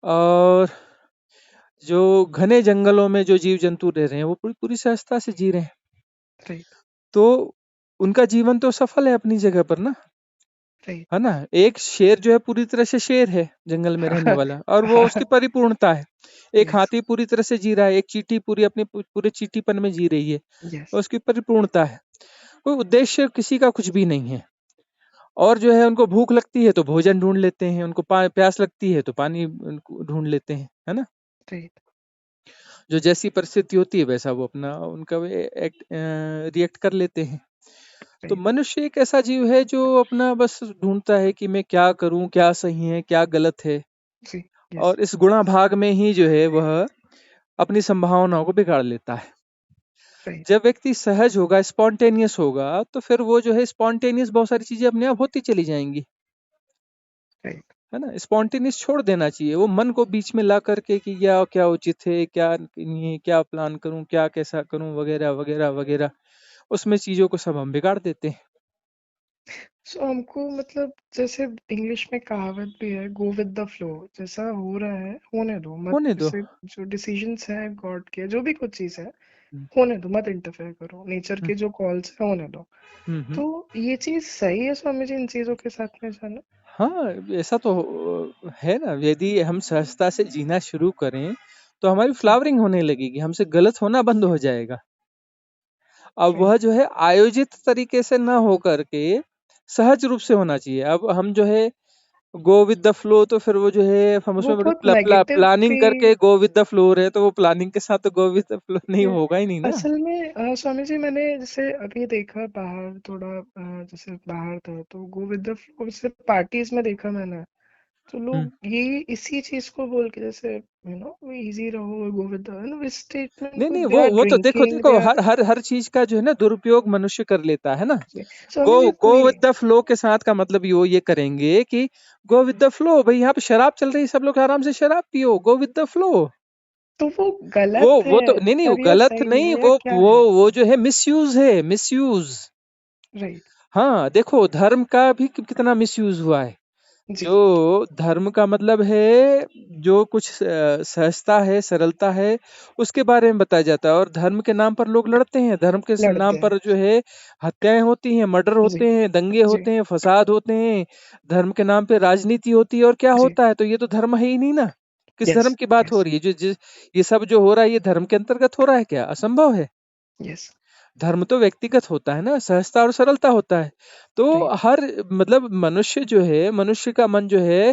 और जो घने जंगलों में जो जीव जंतु रह रहे हैं वो पूरी पूरी सहजता से जी रहे हैं। राइट। तो उनका जीवन तो सफल है अपनी जगह पर ना, राइट। है ना। एक शेर जो है पूरी तरह से शेर है जंगल में रहने हाँ। वाला, और वो उसकी हाँ। परिपूर्णता है। एक यस। हाथी पूरी तरह से जी रहा है, एक चींटी पूरी अपने पूरे चींटीपन में जी रही है, यस। और उसकी परिपूर्णता है। कोई उद्देश्य किसी का कुछ भी नहीं है। और जो है उनको भूख लगती है तो भोजन ढूंढ लेते हैं, उनको प्यास लगती है तो पानी उनको ढूंढ लेते हैं, है ना। राइट। जो जैसी परिस्थिति होती है वैसा वो अपना उनका रिएक्ट कर लेते हैं। तो राइट। मनुष्य एक ऐसा जीव है जो अपना बस ढूंढता है कि मैं क्या करूं, क्या सही है क्या गलत है। जी। यस। और इस गुणा भाग में ही जो है वह अपनी संभावनाओं को बिगाड़ लेता है। राइट। जब व्यक्ति सहज होगा, स्पॉन्टेनियस होगा, तो फिर वो जो है स्पॉन्टेनियस बहुत सारी चीजें अपने आप होती चली जाएंगी, राइट। है ना। स्पॉन्टेनियस छोड़ देना चाहिए, वो मन को बीच में ला करके कि या क्या उचित है क्या नहीं है, क्या प्लान करूं, क्या कैसा करूं, वगैरह वगैरह वगैरह, उसमें चीजों को सब हम बिगाड़ देते हैं। सो हमको मतलब जैसे इंग्लिश में कहावत भी है, गो विद द फ्लो। जैसा हो रहा है होने दो, मत होने दो। जैसे जो डिसीजंस है गॉड के, जो भी कुछ चीज है हम्म होने दो, मत इंटरफेयर करो। नेचर हम्म के जो कॉल्स है होने दो। हम्म। तो ये चीज सही है स्वामी जी, इन चीजों के साथ में जाना? हाँ, ऐसा तो है ना। यदि हम सहजता से जीना शुरू करें तो हमारी जी। फ्लावरिंग होने लगेगी, हमसे गलत होना बंद हो जाएगा। अब वह राइट। जो है आयोजित तरीके से ना हो करके सहज रूप से होना चाहिए। अब हम जो है गो विद द फ्लो, तो फिर वो जो है हम वो उसमें बड़ी बहुत नेगेटिव प्लानिंग भी। करके गो विद द फ्लो रहे, तो वो प्लानिंग के साथ तो गो विद द फ्लो नहीं ये होगा ही नहीं ना। असल में स्वामी जी, मैंने जैसे अभी देखा बाहर थोड़ा, जैसे बाहर था तो गो विद द फ्लो, जैसे पार्टीज में देखा मैंने, तो हम्म। लोग ये इसी चीज को बोल के, जैसे इजी रहो, गो विद द इस स्टेटमेंट नहीं को, नहीं, दे आर वो तो देखो ड्रिंकिंग, देखो, दे हर आर। हर हर चीज का जो है ना दुरुपयोग मनुष्य कर लेता है ना। स्वामी गो जी गो वही। विद द फ्लो के साथ का मतलब ये करेंगे कि गो विद द फ्लो, भाई यहाँ पे शराब चल रही है, सब लोग आराम से शराब पियो, गो विद द फ्लो। तो वो वो गलत वो है, तो नहीं नहीं, वो पर यह गलत सही नहीं, है या क्या है? वो जो है मिसयूज है, मिसयूज। राइट। हाँ देखो, धर्म का भी कितना मिसयूज हुआ है। जी। जो धर्म का मतलब है, जो कुछ सहजता है, सरलता है, उसके बारे में बताया जाता है। और धर्म के नाम पर लोग लड़ते हैं, धर्म के नाम लड़ते हैं। पर जो है हत्याएं होती हैं, मर्डर जी। होते हैं, दंगे जी। होते हैं, फसाद होते हैं। धर्म के नाम पे राजनीति होती है, और क्या जी। होता है, तो ये तो धर्म है ही नहीं ना। किस यस। धर्म की बात हो यस। रही है? ये सब जो हो रहा है ये धर्म के अंतर्गत हो रहा है क्या? असंभव है। यस। धर्म तो व्यक्तिगत होता है ना, सहजता और सरलता होता है। तो राइट। हर मतलब मनुष्य जो है, मनुष्य का मन जो है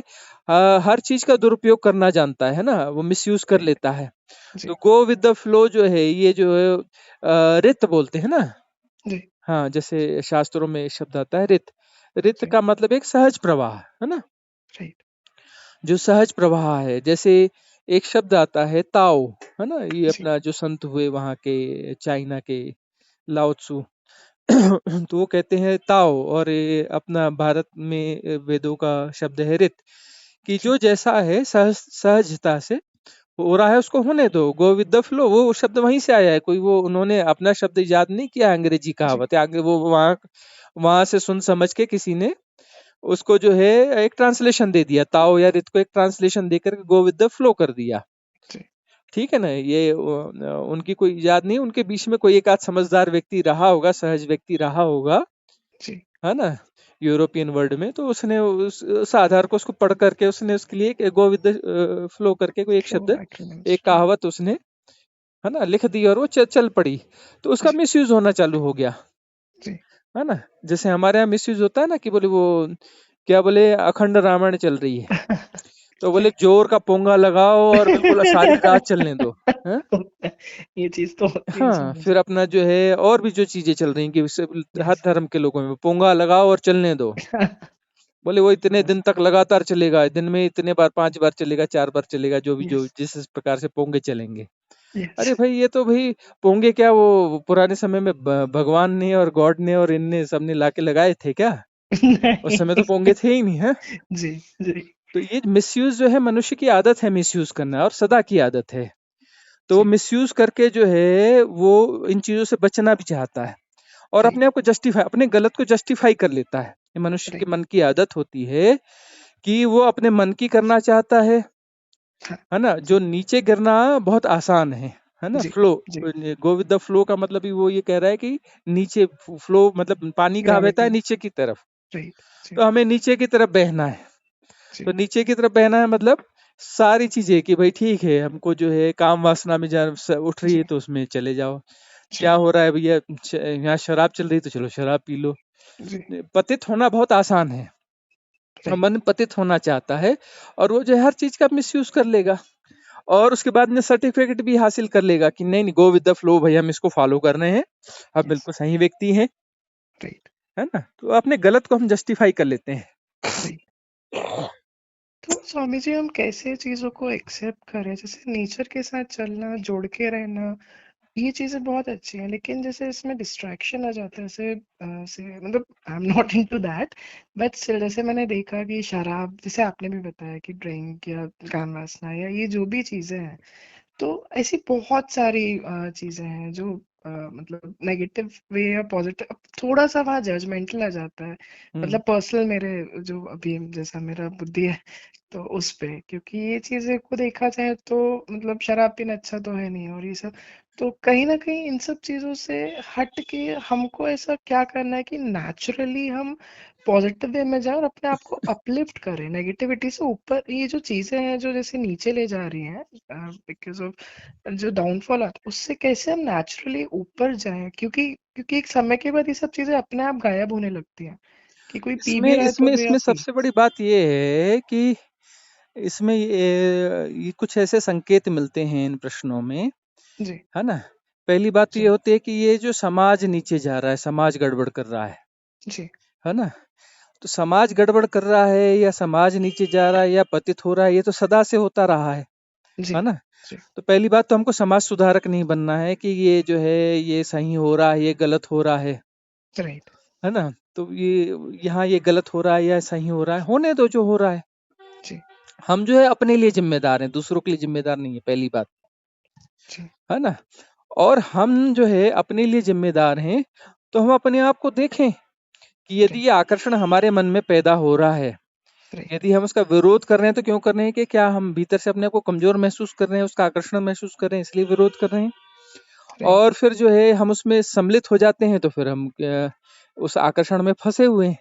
हर चीज का दुरुपयोग करना जानता है ना, वो मिसयूज कर राइट। लेता है। जी। तो गो विद द फ्लो जो है, ये जो है रित बोलते हैं ना। जी। हाँ, जैसे शास्त्रों में शब्द आता है रित। रित जी। का मतलब एक सहज प्रवाह, है ना। राइट। जो सहज प्रवाह है, जैसे एक शब्द आता है ताओ, है ना। ये जी। अपना जो संत हुए वहाँ के, चाइना के, लाओ त्सु। तो वो कहते हैं ताओ, और ये अपना भारत में वेदों का शब्द है रित। कि जी। जो जैसा है सहजता से हो रहा है उसको होने दो, गो विद द फ्लो। वो शब्द वहीं से आया है, कोई वो उन्होंने अपना शब्द इजाद नहीं किया, अंग्रेजी जी। कहावत है आगे, वो वहां वहां से सुन समझ के किसी ने उसको जो है एक ट्रांसलेशन दे दिया, ताओ या रित को एक ट्रांसलेशन देकर के गो विद द फ्लो कर दिया। जी। ठीक है ना। ये उनकी कोई इजाद नहीं, उनके बीच में कोई एक आध समझदार व्यक्ति रहा होगा, सहज व्यक्ति रहा होगा, जी। है ना, यूरोपियन वर्ल्ड में। तो उसने उस आधार को उसको पढ़ करके उसने उसके लिए एक गो विद द फ्लो करके कोई एक फ्लो शब्द, एक्रोनिम्स। एक कहावत उसने, है ना, लिख दी, और वो चल पड़ी। तो उसका जी। मिसयूज होना चालू हो गया, जी। है ना। जैसे हमारे यहाँ मिसयूज होता है ना कि बोले वो क्या बोले, अखंड रामायण चल रही है, तो बोले जोर का पोंगा लगाओ और बिल्कुल सारी रात चलने दो। हाँ? होता है, ये चीज तो होती है हाँ, इसमें। फिर अपना जो है और भी जो चीजें चल रही हैं कि उससे हर यस। धर्म के लोगों में पोंगा लगाओ और चलने दो। बोले वो इतने दिन तक लगातार चलेगा, दिन में इतने बार 5 बार चलेगा, 4 बार चलेगा, जो भी जो यस। जिस प्रकार से पोंगे चलेंगे। यस। अरे भाई ये तो भाई पोंगे क्या वो पुराने समय में भगवान ने और गॉड ने और इनने सबने लाके लगाए थे क्या? उस समय तो नहीं। पोंगे थे ही नहीं है। जी। जी। तो ये मिसयूज जो है मनुष्य की आदत है मिसयूज करना और सदा की आदत है। तो वो जी। मिसयूज करके जो है वो इन चीजों से बचना भी चाहता है और अपने राइट। आप को जस्टिफाई अपने गलत को जस्टिफाई कर लेता है। ये मनुष्य के राइट। मन की आदत होती है कि वो अपने मन की करना चाहता हाँ। है ना? जो नीचे गिरना बहुत आसान है ना? जी। फ्लो जी। गो विद द फ्लो का मतलब ही वो ये कह रहा है कि नीचे फ्लो मतलब पानी कहाँ बहता ग्रेविटी। है? नीचे की तरफ। राइट। जी। तो हमें नीचे की तरफ बहना है। जी। तो नीचे की तरफ बहना है मतलब सारी चीजें कि भाई ठीक है हमको जो है काम वासना में उठ रही है जी। तो उसमें चले जाओ। क्या जी। हो रहा है भैया यहाँ शराब चल रही है तो चलो शराब पी लो। जी। पतित होना बहुत आसान है और राइट। मन पतित होना चाहता है और वो जो है हर चीज का मिसयूज कर लेगा और उसके बाद में सर्टिफिकेट भी हासिल कर लेगा कि नहीं नहीं गो विद द फ्लो भाई हम इसको फॉलो कर रहे हैं, हम यस। बिल्कुल सही व्यक्ति हैं। राइट। है ना? तो अपने गलत को हम जस्टिफाई कर लेते हैं। राइट। तो स्वामी जी हम कैसे चीजों को एक्सेप्ट करें, जैसे नेचर के साथ चलना, जोड़ के रहना, ये चीजें बहुत अच्छी हैं, लेकिन जैसे इसमें डिस्ट्रैक्शन आ जाता है, से मतलब I am not into that, but still जैसे मैंने देखा कि शराब, जैसे आपने भी बताया कि ड्रिंक या काम वासना या ये जो भी चीजें हैं, तो ऐसी बहुत सारी चीजें हैं जो मतलब नेगेटिव वे या पॉजिटिव, थोड़ा सा वहाँ जजमेंटल आ जाता है। हम्म। मतलब पर्सनल मेरे जो अभी जैसा मेरा बुद्धि है, तो उस पे, क्योंकि ये चीजें को देखा जाए तो मतलब शराब पीना अच्छा तो है नहीं, और ये सब, तो कहीं ना कहीं इन सब चीजों से हट के हमको ऐसा क्या करना है कि नेचुरली हम पॉजिटिव वे में जाए और अपने आप को अपलिफ्ट करें, नेगेटिविटी से ऊपर। ये जो चीजें हैं जो जैसे नीचे ले जा रही हैं बिकॉज ऑफ जो डाउनफॉल आता है, उससे कैसे हम नेचुरली ऊपर जाएं, क्योंकि क्योंकि एक समय के बाद ये सब चीजें अपने आप गायब होने लगती हैं, कि कोई पी इसमें भी रहा है तो इसमें भी आप इसमें पी। सबसे बड़ी बात ये है कि इसमें ये कुछ ऐसे संकेत मिलते हैं इन प्रश्नों में, जी। है ना? पहली बात तो जी। ये होती है कि ये जो समाज नीचे जा रहा है, समाज गड़बड़ कर रहा जी। है ना? तो समाज गड़बड़ कर रहा है या समाज नीचे जा रहा है या पतित हो रहा है, ये तो सदा से होता रहा जी। है ना? जी। तो पहली बात तो हमको समाज सुधारक नहीं बनना है कि ये जो है ये सही हो रहा है, ये गलत हो रहा राइट। है ना? तो ये यहाँ ये गलत हो रहा है या सही हो रहा है, होने दो जो हो रहा है। जी। हम जो है अपने लिए जिम्मेदार हैं, दूसरों के लिए जिम्मेदार नहीं है, पहली बात, जी। है ना? और हम जो है अपने लिए जिम्मेदार हैं, तो हम अपने आप को देखें कि यदि राइट। ये आकर्षण हमारे मन में पैदा हो रहा है, राइट। यदि हम उसका विरोध कर रहे हैं तो क्यों कर रहे हैं? कि क्या हम भीतर से अपने आप को कमजोर महसूस कर रहे हैं, उसका आकर्षण महसूस कर रहे हैं इसलिए विरोध कर रहे हैं? राइट। और फिर जो है हम उसमें सम्मिलित हो जाते हैं तो फिर हम उस आकर्षण में फंसे हुए हैं,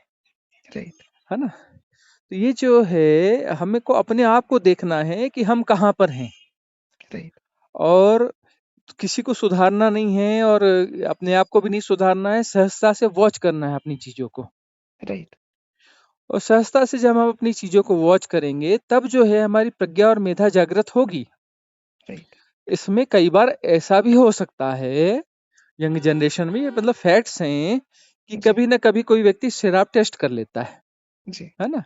राइट। है ना? तो ये जो है हमें को अपने आप को देखना है कि हम कहाँ पर हैं राइट। और किसी को सुधारना नहीं है और अपने आप को भी नहीं सुधारना है, सहजता से वॉच करना है अपनी चीजों को। राइट। और सहजता से जब हम अपनी चीजों को वॉच करेंगे तब जो है हमारी प्रज्ञा और मेधा जागृत होगी। राइट। इसमें कई बार ऐसा भी हो सकता है, यंग जनरेशन में ये मतलब फैक्ट्स हैं कि जी। कभी ना कभी कोई व्यक्ति शराब टेस्ट कर लेता जी। है ना?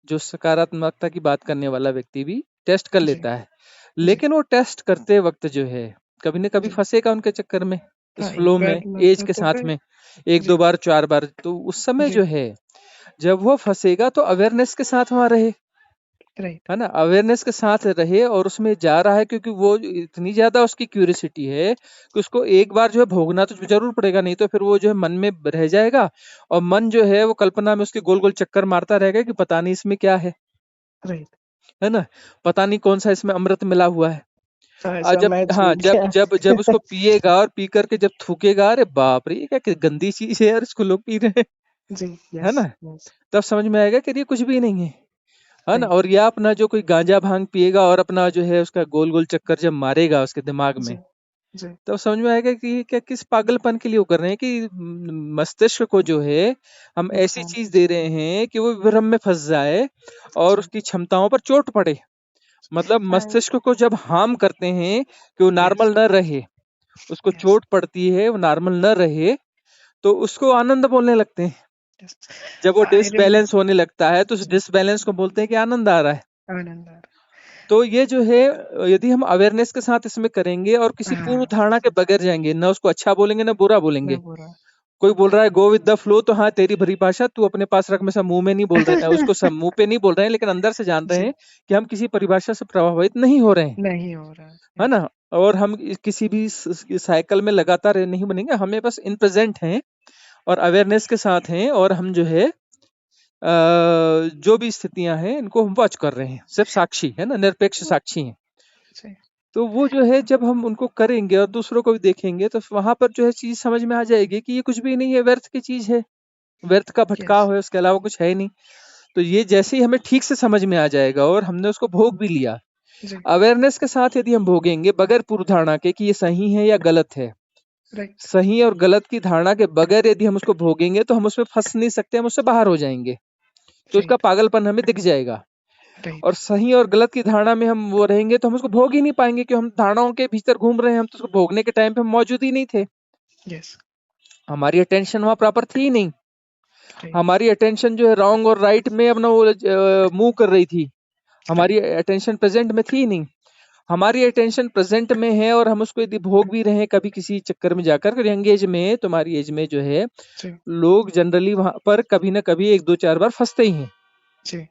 जो सकारात्मकता की बात करने वाला व्यक्ति भी टेस्ट कर जी। लेता है, जी। लेकिन वो टेस्ट करते वक्त जो है कभी ना कभी जी। फंसेगा उनके चक्कर में, इस हाँ, फ्लो एक में, बार लग एज गया के तो साथ फिर। में एक जी। दो बार चार बार, तो उस समय जी। जो है जब वो फंसेगा तो अवेयरनेस के साथ वहां रहे, राइट। है ना? अवेयरनेस के साथ रहे और उसमें जा रहा है क्योंकि वो इतनी ज्यादा उसकी क्यूरियोसिटी है कि उसको एक बार जो है भोगना तो जरूर पड़ेगा, नहीं तो फिर वो जो है मन में रह जाएगा और मन जो है वो कल्पना में उसके गोल गोल चक्कर मारता रहेगा कि पता नहीं इसमें क्या राइट। है ना? पता नहीं कौन सा इसमें अमृत मिला हुआ है। हाँ, ऐसा जब मैं हाँ, छूट जब गया। जब जब उसको पिएगा और पी करके जब थूकेगा, अरे बाप रे! ये क्या गंदी चीज़ है यार, इसको लोग पी रहे हैं, जी। है यस। ना? यस। तब समझ में आएगा कि ये कुछ भी नहीं है ना? राइट। और या अपना जो कोई गांजा भांग पिएगा और अपना जो है उसका गोल-गोल चक्कर जब मारेगा उसके दिमाग जी। में, जी। तब समझ में आएगा कि ये क्या किस पागलपन के लिए वो कर रहे हैं कि मस्तिष्क को जो है हम ऐसी नुकसान चीज़ दे पहुंचा। रहे हैं कि वो भ्रम में फँस जाए और जी। उसकी क्षमताओं पर चोट पड़े। मतलब I मस्तिष्क को जब हार्म करते हैं कि वो yes नॉर्मल न रहे, उसको yes चोट पड़ती है, वो नॉर्मल न रहे, तो उसको आनंद बोलने लगते हैं। yes जब वो I remember डिसबैलेंस होने लगता है तो उस डिसबैलेंस को बोलते हैं कि आनंद आ रहा है। Anandar तो ये जो है यदि हम अवेयरनेस के साथ इसमें करेंगे और किसी पूर्व हाँ धारणा के बगैर जाएंगे, ना उसको अच्छा बोलेंगे ना बुरा ना बोलेंगे। बुरा कोई बोल रहा है गो विद द फ्लो, तो हाँ तेरी भरी भाषा, तू अपने पास रख, में सब मुंह में नहीं बोल रहे हैं, उसको सब मुंह पे नहीं बोल रहे हैं, लेकिन अंदर से जान रहे जी हैं कि हम किसी परिभाषा से प्रभावित नहीं हो रहे हैं, नहीं हो रहा है yes ना। और हम किसी भी साइकिल में लगातार नहीं बनेंगे, हमें बस इन प्रेजेंट हैं और अवेयरनेस के साथ हैं, और हम जो है जो भी स्थितियां हैं इनको हम वॉच कर रहे हैं, सिर्फ साक्षी है ना, निरपेक्ष साक्षी हैं। जी तो वो जो है जब हम उनको करेंगे और दूसरों को भी देखेंगे तो वहां पर जो है चीज समझ में आ जाएगी कि ये कुछ भी नहीं है, व्यर्थ की चीज है, व्यर्थ का yes भटकाव है, उसके अलावा कुछ है ही नहीं। तो ये जैसे ही हमें ठीक से समझ में आ जाएगा और हमने उसको भोग भी लिया, जी अवेयरनेस के साथ यदि हम भोगेंगे बगैर पूर्व धारणा के कि ये सही है या गलत है, right सही और गलत की धारणा के बगैर यदि हम उसको भोगेंगे तो हम उसमें फंस नहीं सकते, हम उससे बाहर हो जाएंगे, तो उसका right पागलपन हमें दिख जाएगा। right और सही और गलत की धारणा में हम वो रहेंगे तो हम उसको भोग ही नहीं पाएंगे, क्योंकि हम धारणाओं के भीतर घूम रहे हैं, हम तो उसको भोगने के टाइम पे हम मौजूद ही नहीं थे, yes हमारी अटेंशन वहां प्रॉपर थी ही नहीं। right हमारी अटेंशन जो है रॉन्ग और राइट में अपना वो मूव कर रही थी, हमारी right अटेंशन प्रेजेंट में थी ही नहीं। हमारी अटेंशन प्रेजेंट में है और हम उसको यदि भोग भी रहे हैं कभी किसी चक्कर में जाकर, यंग एज में, तुम्हारी एज में जो है जी लोग जनरली वहां पर कभी ना कभी एक दो चार बार फंसते ही हैं। जी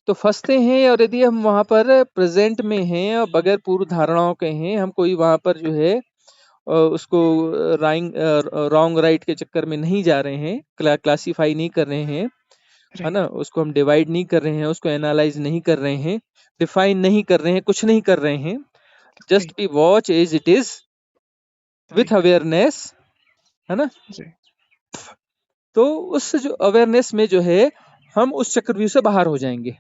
तो फंसते हैं, और यदि हम वहां पर प्रेजेंट में हैं और बगैर पूर्व धारणाओं के हैं, हम कोई वहां पर जो है उसको राइंग रॉन्ग राइट के चक्कर में नहीं जा रहे हैं, क्लासीफाई नहीं कर रहे हैं, है ना, right उसको हम डिवाइड नहीं कर रहे हैं, उसको एनालाइज नहीं कर रहे हैं, डिफाइन नहीं कर रहे हैं, कुछ नहीं कर रहे हैं, just right be watch as it is with right awareness, है ना। जी तो उस जो अवेयरनेस में जो है हम उस चक्रव्यूह से बाहर हो जाएंगे,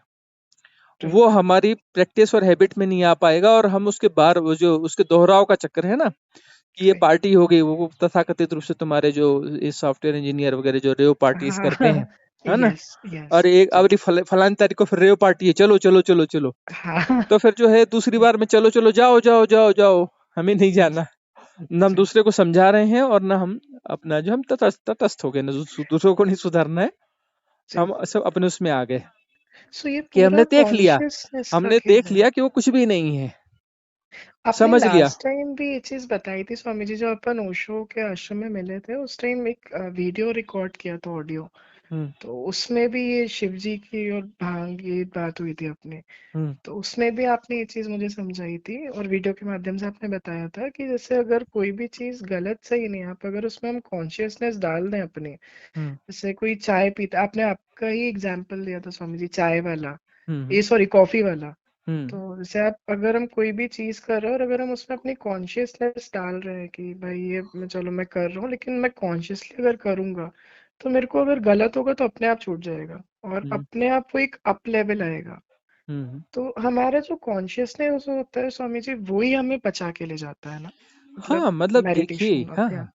वो right हमारी प्रैक्टिस और हैबिट में नहीं आ पाएगा, और हम उसके बाहर वो जो उसके दोहराव का चक्कर है ना, कि ये right पार्टी हो गई, वो तथाकथित रूप से तुम्हारे जो सॉफ्टवेयर इंजीनियर वगैरह जो रेव पार्टीज करते हैं, हाँ है ना, yes yes और एक जी अब फलानी तारीख को फिर रेव पार्टी है, चलो चलो चलो चलो, हाँ तो फिर जो है दूसरी बार में चलो चलो जाओ जाओ जाओ जाओ, हमें नहीं yes जाना। न हम जी दूसरे को समझा रहे हैं और न हम अपना जो हम तटस्थ हो गए, न दूसरों को नहीं सुधारना है, जी हम सब अपने उसमें आ गए सो ये कि पूरा हमने देख लिया, कॉन्शियसनेस का हमने खेल देख है। लिया कि वो कुछ भी नहीं है, आपने समझ लिया। लास्ट टाइम भी ये चीज बताई थी स्वामी जी, जो अपन ओशो के आश्रम में मिले थे उस टाइम एक वीडियो रिकॉर्ड किया था, ऑडियो। हम्म तो उसमें भी ये शिव जी की और भांग की बात हुई थी अपने। हम्म तो उसमें भी आपने ये चीज मुझे समझाई थी और वीडियो के माध्यम से आपने बताया था कि जैसे अगर कोई भी चीज गलत सही नहीं है, आप अगर उसमें हम कॉन्शियसनेस डाल दें अपने, हम्म जैसे कोई चाय पीता, आपने आपका ही एग्जाम्पल दिया था स्वामी जी, चाय वाला, हम्म ये सॉरी कॉफी वाला। हम्म तो जैसे आप अगर हम कोई भी चीज कर रहे हैं और अगर हम उसमें अपनी कॉन्शियसनेस डाल रहे हैं कि भाई ये मैं चलो मैं कर रहा हूँ, लेकिन मैं कॉन्शियसली अगर करूंगा तो मेरे को अगर गलत होगा तो अपने आप छूट जाएगा और हम्म अपने आप वो एक अप लेवल आएगा। हम्म। तो हमारा जो कॉन्शियसनेस होता है स्वामी जी, वो ही हमें बचा के ले जाता है ना, मतलब हाँ मतलब देखिए, मेडिटेशन हाँ या हाँ,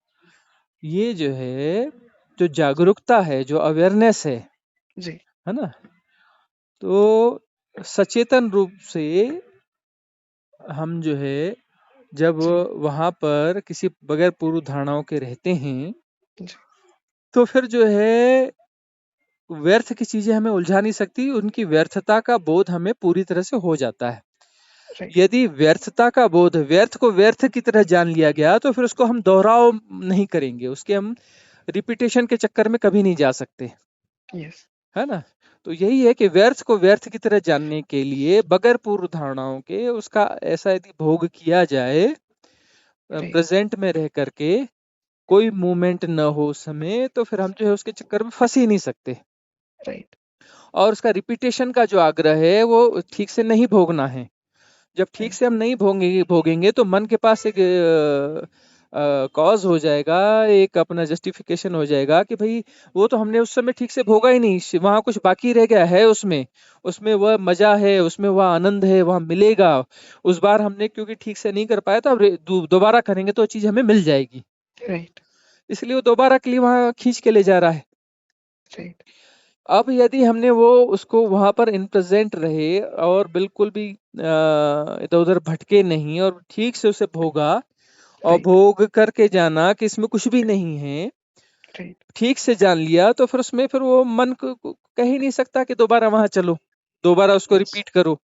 ये जो है जो जागरूकता है, जो अवेयरनेस जी है ना, तो सचेतन रूप से हम जो है जब जी वहां पर किसी बगैर पूर्व धारणाओं के रहते हैं, जी तो फिर जो है व्यर्थ की चीजें हमें उलझा नहीं सकती, उनकी व्यर्थता का बोध हमें पूरी तरह से हो जाता है। राइट यदि व्यर्थता का बोध, व्यर्थ को व्यर्थ की तरह जान लिया गया, तो फिर उसको हम दोहराव नहीं करेंगे, उसके हम रिपीटेशन के चक्कर में कभी नहीं जा सकते, यस है ना। तो यही है कि व्यर्थ को व्यर्थ की तरह जानने के लिए बगैर पूर्व धारणाओं के उसका ऐसा यदि भोग किया जाए, राइट प्रेजेंट में रह करके, कोई मूवमेंट न हो उस समय, तो फिर हम जो है उसके चक्कर में फंस ही नहीं सकते। राइट और उसका रिपीटेशन का जो आग्रह है वो ठीक से नहीं भोगना है। जब ठीक राइट से हम नहीं भोगेंगे भोगेंगे तो मन के पास एक कॉज हो जाएगा, एक अपना जस्टिफिकेशन हो जाएगा कि भाई वो तो हमने उस समय ठीक से भोगा ही नहीं, वहां कुछ बाकी रह गया है, उसमें उसमें वह मजा है, उसमें वह आनंद है, वह मिलेगा। उस बार हमने क्योंकि ठीक से नहीं कर पाया, तो अब दोबारा करेंगे तो चीज हमें मिल जाएगी, राइट इसलिए वो दोबारा के लिए वहां खींच के ले जा रहा है। राइट अब यदि हमने वो उसको वहां पर इन प्रेजेंट रहे और बिल्कुल भी इधर उधर भटके नहीं और ठीक से उसे भोगा और राइट, भोग करके जाना कि इसमें कुछ भी नहीं है, राइट, ठीक से जान लिया, तो फिर उसमें फिर वो मन को कह ही नहीं सकता कि दोबारा वहां चलो, दोबारा उसको यस। रिपीट करो,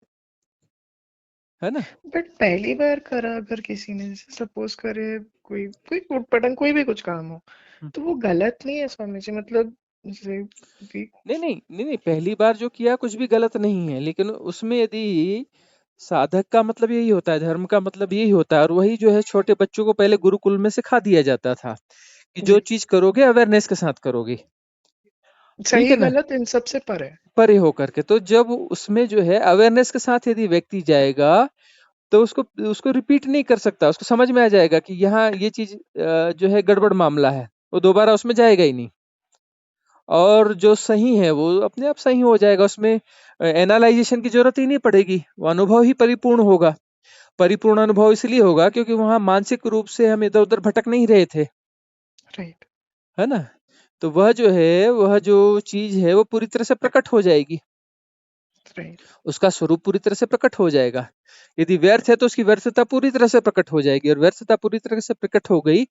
है ना। बट पहली बार करा अगर किसी ने, जैसे सपोज करे कोई कोई उठ पटंग कोई भी कुछ काम हो, हम्म। तो वो गलत नहीं है स्वामी जी, मतलब जैसे भी। नहीं नहीं नहीं नहीं, पहली बार जो किया कुछ भी गलत नहीं है, लेकिन उसमें यदि साधक का मतलब यही होता है, धर्म का मतलब यही होता है, और वही जो है छोटे बच्चों को पहले गुरुकुल में सिखा दिया जाता था कि जो जी, चीज करोगे अवेयरनेस के साथ करोगे, ठीक सही है ना, गलत इन सब से पर है। परे होकर के। तो जब उसमें जो है अवेयरनेस के साथ यदि व्यक्ति जाएगा, तो उसको उसको रिपीट नहीं कर सकता, उसको समझ में आ जाएगा कि यहाँ ये चीज जो है गड़बड़ मामला है, वो दोबारा उसमें जाएगा ही नहीं। और जो सही है वो अपने आप सही हो जाएगा, उसमें एनालाइजेशन की जरूरत ही नहीं पड़ेगी, वो अनुभव ही परिपूर्ण होगा। परिपूर्ण अनुभव इसलिए होगा क्योंकि वहां मानसिक रूप से हम इधर उधर भटक नहीं रहे थे, राइट, है ना। तो वह जो है, वह जो चीज है वो पूरी तरह से प्रकट हो जाएगी, राइट, उसका स्वरूप पूरी तरह से प्रकट हो जाएगा। यदि व्यर्थ है तो उसकी व्यर्थता पूरी तरह से प्रकट हो जाएगी, और व्यर्थता पूरी तरह से प्रकट हो गई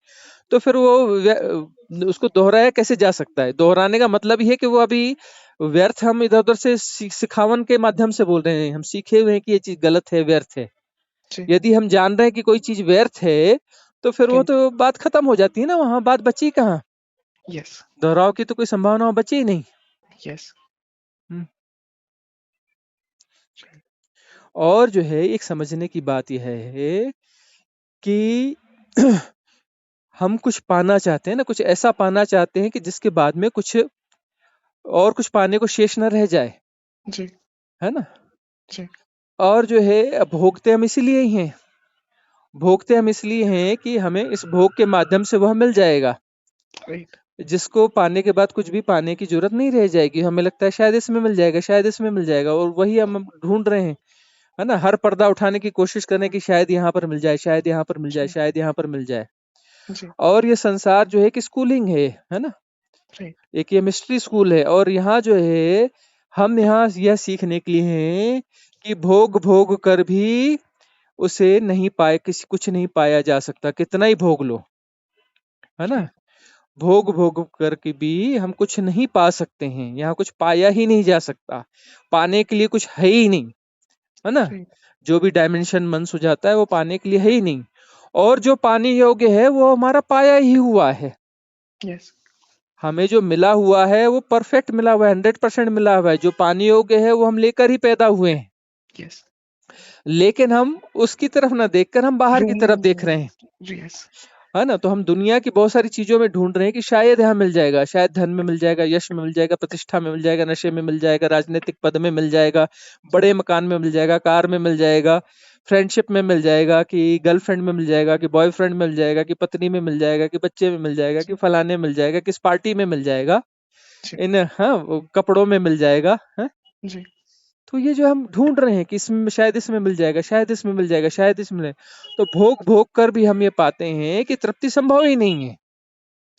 तो फिर वो उसको दोहराया कैसे जा सकता है। दोहराने का मतलब ये है कि वो अभी व्यर्थ, हम इधर उधर से सिखावन के माध्यम से बोल रहे हैं, हम सीखे हुए हैं कि ये चीज गलत है, व्यर्थ है। जी, यदि हम जान रहे हैं कि कोई चीज व्यर्थ है, तो फिर वो राइट, तो बात खत्म हो जाती है ना, वहां बात बची कहाँ, यस, दोहराव की तो कोई संभावना बची ही नहीं। यस, हम्म। और जो है एक समझने की बात यह है कि हम कुछ पाना चाहते हैं ना, कुछ ऐसा पाना चाहते हैं कि जिसके बाद में कुछ और कुछ पाने को शेष न रह जाए, जी, है ना। जी, और जो है भोगते हम इसीलिए ही हैं, भोगते हम इसलिए हैं कि हमें इस भोग के माध्यम से वह मिल जाएगा, राइट, जिसको पाने के बाद कुछ भी पाने की जरूरत नहीं रह जाएगी। हमें लगता है शायद इसमें मिल जाएगा, शायद इसमें मिल जाएगा, और वही हम ढूंढ रहे हैं, है ना। हर पर्दा उठाने की कोशिश करें कि शायद यहाँ पर मिल जाए, शायद यहाँ पर मिल जाए, जी, शायद यहाँ पर मिल जाए। जी, और ये संसार जो है कि स्कूलिंग है ना। राइट, एक ये मिस्ट्री स्कूल है, और यहाँ जो है हम यहाँ यह सीखने के लिए हैं कि भोग भोग कर भी उसे नहीं पाए, किसी कुछ नहीं पाया जा सकता, कितना ही भोग लो, है ना। राइट, भोग भोग करके भी हम कुछ नहीं पा सकते हैं, यहाँ कुछ पाया ही नहीं जा सकता, पाने के लिए कुछ है ही नहीं, है ना। राइट, जो भी डायमेंशन मन सुझाता है वो पाने के लिए है ही नहीं, और जो पाने योग्य है वो हमारा पाया ही हुआ है। यस, हमें जो मिला हुआ है वो परफेक्ट मिला हुआ है, 100% मिला हुआ है। जो पाने योग्य है वो हम लेकर ही पैदा हुए हैं, यस, लेकिन हम उसकी तरफ ना देखकर हम बाहर की तरफ देख रहे हैं, यस, है ना। तो हम दुनिया की बहुत सारी चीजों में ढूंढ रहे हैं कि शायद यहाँ मिल जाएगा, शायद धन में मिल जाएगा, यश में मिल जाएगा, प्रतिष्ठा में मिल जाएगा, नशे में मिल जाएगा, राजनीतिक पद में मिल जाएगा, बड़े मकान में मिल जाएगा, कार में मिल जाएगा, फ्रेंडशिप में मिल जाएगा, कि गर्लफ्रेंड में मिल जाएगा, कि बॉयफ्रेंड में मिल जाएगा, कि पत्नी में मिल जाएगा, कि बच्चे में मिल जाएगा, कि जी, फलाने में मिल जाएगा, किस पार्टी में मिल जाएगा, जी, इन हाँ वो कपड़ों में मिल जाएगा, है। जी, तो ये जो हम ढूंढ रहे हैं कि इसमें शायद इसमें मिल जाएगा, शायद इसमें मिल जाएगा, शायद इसमें तो भोग भोग कर भी हम ये पाते हैं कि तृप्ति संभव ही नहीं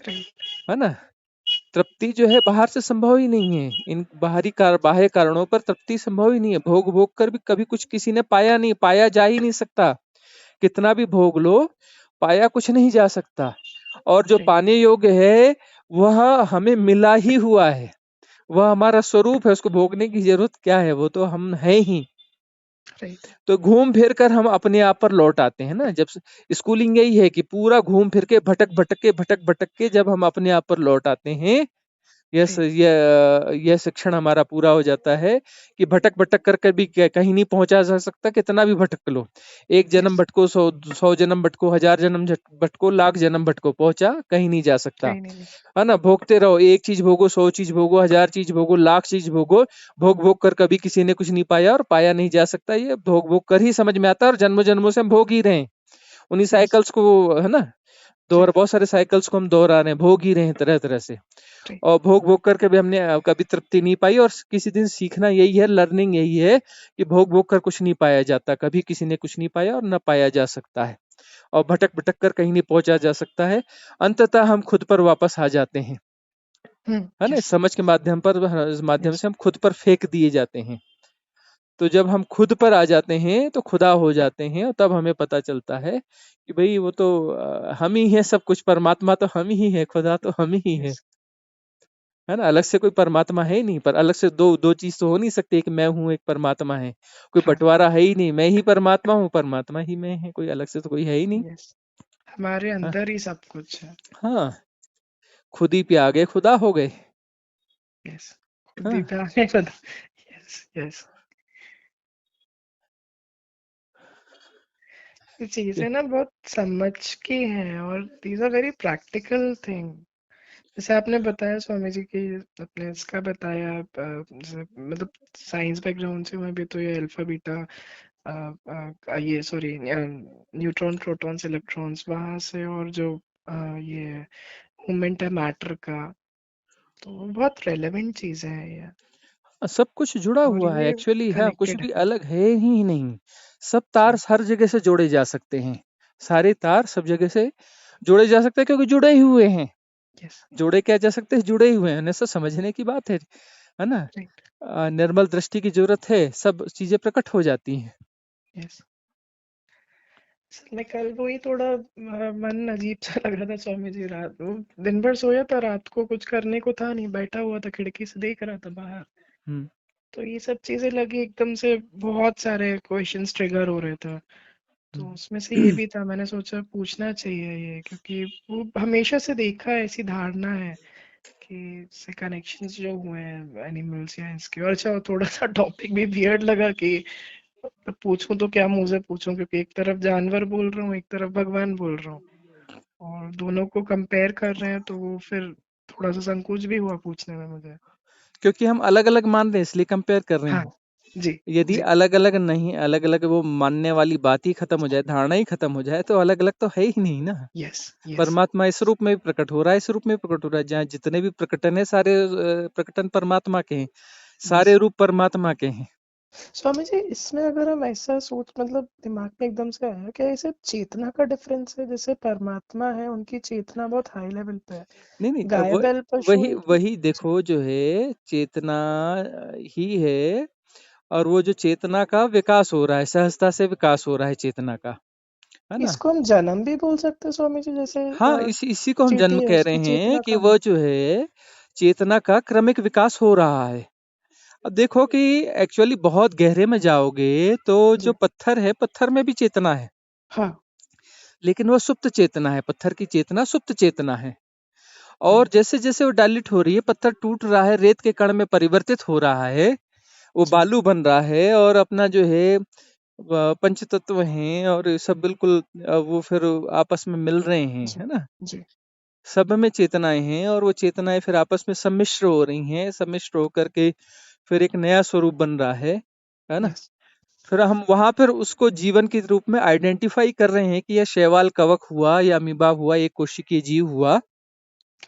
राइट, है ना। तृप्ति जो है बाहर से संभव ही नहीं है, इन बाह्य कारणों पर तृप्ति संभव ही नहीं है। भोग भोग कर भी कभी कुछ किसी ने पाया नहीं, पाया जा ही नहीं सकता, कितना भी भोग लो पाया कुछ नहीं जा सकता। और जो राइट, पाने योग्य है वह हमें मिला ही हुआ है, वह हमारा स्वरूप है, उसको भोगने की जरूरत क्या है, वो तो हम है ही। राइट, तो घूम फिर कर हम अपने आप पर लौट आते हैं ना, जब स्कूलिंग यही है कि पूरा घूम फिर के भटक भटक के जब हम अपने आप पर लौट आते हैं, राइट, यह शिक्षण हमारा पूरा हो जाता है कि भटक भटक कर कभी कहीं नहीं पहुंचा जा सकता, कितना भी भटक लो। एक जन्म यस, भटको, 100 जन्म भटको, 1000 जन्म भटको, लाख जन्म भटको, पहुंचा कहीं नहीं जा सकता, कहीं नहीं, है ना। भोगते रहो, एक चीज भोगो, 100 चीज भोगो, 1000 चीज भोगो, लाख चीज भोगो, भोग भोग कर कभी किसी ने कुछ नहीं पाया और पाया नहीं जा सकता। ये भोग भोग कर ही समझ में आता है, और जन्मों जन्मों से हम भोग ही रहे हैं उन्हीं यस, साइकिल्स को, है ना। जी, दोहरा बहुत सारे साइकिल्स को हम दोहरा रहे हैं, भोग ही रहे हैं तरह तरह से। राइट, और भोग भोग करके भी हमने कभी तृप्ति नहीं पाई, और किसी दिन सीखना यही है, लर्निंग यही है कि भोग भोग कर कुछ नहीं पाया जाता, कभी किसी ने कुछ नहीं पाया और न पाया जा सकता है, और भटक भटक कर कहीं नहीं पहुंचा जा सकता है। अंततः हम खुद पर वापस आ जाते हैं, है ना? यस समझ के माध्यम यस से हम खुद पर फेंक दिए जाते हैं। तो जब हम खुद पर आ जाते हैं तो खुदा हो जाते हैं, और तब हमें पता चलता है कि भाई वो तो हम ही हैं सब कुछ, परमात्मा तो हम ही है, खुदा तो हम ही यस है ना? अलग से कोई परमात्मा है ही नहीं, पर अलग से दो दो चीज तो हो नहीं सकती, एक मैं हूँ एक परमात्मा है, कोई हाँ बंटवारा है ही नहीं, मैं ही परमात्मा हूँ, परमात्मा ही मैं है, कोई अलग से तो कोई है ही नहीं। यस हमारे हाँ, अंदर ही सब कुछ है। हाँ, खुद ही पे आ गए, खुदा हो गए। यस खुद ही हाँ, पे आने पता। यस यस ये कि- चीजें ना बहुत समझ की हैं और these are very practical thing. जैसे आपने बताया स्वामी जी की, आपने इसका बताया जैसे मतलब साइंस बैकग्राउंड से मैं भी, तो ये अल्फा बीटा ये सॉरी न्यूट्रॉन प्रोटॉन्स इलेक्ट्रॉन्स वहां से, और जो ये मूवमेंट है मैटर का, तो बहुत रेलेवेंट चीजें हैं ये। सब कुछ जुड़ा और हुआ है ये एक्चुअली, हाँ, कुछ कनेक्टेड भी है। अलग है ही नहीं। सब तार जी हर जगह से जोड़े जा सकते हैं, सारे तार सब जगह से जोड़े जा सकते हैं, क्योंकि जुड़े ही हुए हैं। यस जोड़े क्या जा सकते हैं, जुड़े ही हुए हैं, ऐसा समझने की बात है ना? राइट निर्मल दृष्टि की जरूरत है, सब चीजें प्रकट हो जाती हैं। यस। मैं कल वही थोड़ा मन अजीब सा लग रहा था स्वामी जी, रात वो दिन भर सोया था, रात को कुछ करने को था नहीं, बैठा हुआ था खिड़की से देख रहा था बाहर, हम्म, तो ये सब चीजें लगी एकदम से, बहुत सारे क्वेश्चंस ट्रिगर हो रहे थे। तो उसमें से ये हम्म। भी था, मैंने सोचा पूछना चाहिए ये, क्योंकि वो हमेशा से देखा है, ऐसी धारणा है कि से कनेक्शंस जो हुए हैं एनिमल्स या इसके, और अच्छा थोड़ा सा टॉपिक भी वियर्ड लगा कि पूछूं तो क्या मुंह से पूछूं, क्योंकि एक तरफ जानवर बोल रहा हूँ, एक तरफ भगवान बोल रहा हूँ, और दोनों को कंपेयर कर रहे हैं, तो वो फिर थोड़ा सा संकोच भी हुआ पूछने में मुझे। क्योंकि हम अलग अलग मान रहे हैं, इसलिए कंपेयर कर रहे हाँ हैं। जी यदि जी अलग अलग नहीं, अलग अलग वो मानने वाली बात ही खत्म हो जाए, धारणा ही खत्म हो जाए, तो अलग अलग तो है ही नहीं ना। यस यस परमात्मा इस रूप में भी प्रकट हो रहा है, इस रूप में भी प्रकट हो रहा है, जहाँ जितने भी प्रकटन है सारे प्रकटन परमात्मा के हैं, यस। सारे रूप परमात्मा के हैं। स्वामी जी इसमें अगर हम ऐसा सोच, मतलब दिमाग में एकदम से आया, क्या इसे चेतना का डिफरेंस है? जैसे परमात्मा है, उनकी चेतना बहुत हाई लेवल पे है, नहीं नहीं, गाय बैल पशु वही इनकी। वही देखो जो है चेतना ही है, और वो जो चेतना का विकास हो रहा है, सहजता से विकास हो रहा है चेतना का, है ना? इसको हम जन्म भी बोल सकते हैं स्वामी जी, जैसे हाँ, इसी को हम जन्म चींटी है कह रहे उसकी हैं चेतना कि कम वो है। जो है चेतना का क्रमिक विकास हो रहा है। अब देखो कि एक्चुअली बहुत गहरे में जाओगे तो जो जी पत्थर है, पत्थर में भी चेतना है, हाँ लेकिन वो सुप्त चेतना है, पत्थर की चेतना सुप्त चेतना है। और राइट जैसे जैसे वो डाइल्यूट हो रही है, पत्थर टूट रहा है, रेत के कण में परिवर्तित हो रहा है, वो जी बालू बन रहा है, और अपना जो है पंचतत्व हैं और ये सब बिल्कुल वो फिर आपस में मिल रहे हैं, जी है ना? जी सब में चेतनाएं हैं, और वो चेतनाएं फिर आपस में सम्मिश्र हो रही हैं, सम्मिश्र होकर के फिर एक नया स्वरूप बन रहा है ना? यस फिर हम वहां पर उसको जीवन के रूप में आइडेंटिफाई कर रहे हैं कि यह शैवाल कवक हुआ या अमीबा हुआ, एक कोशिकीय जीव हुआ,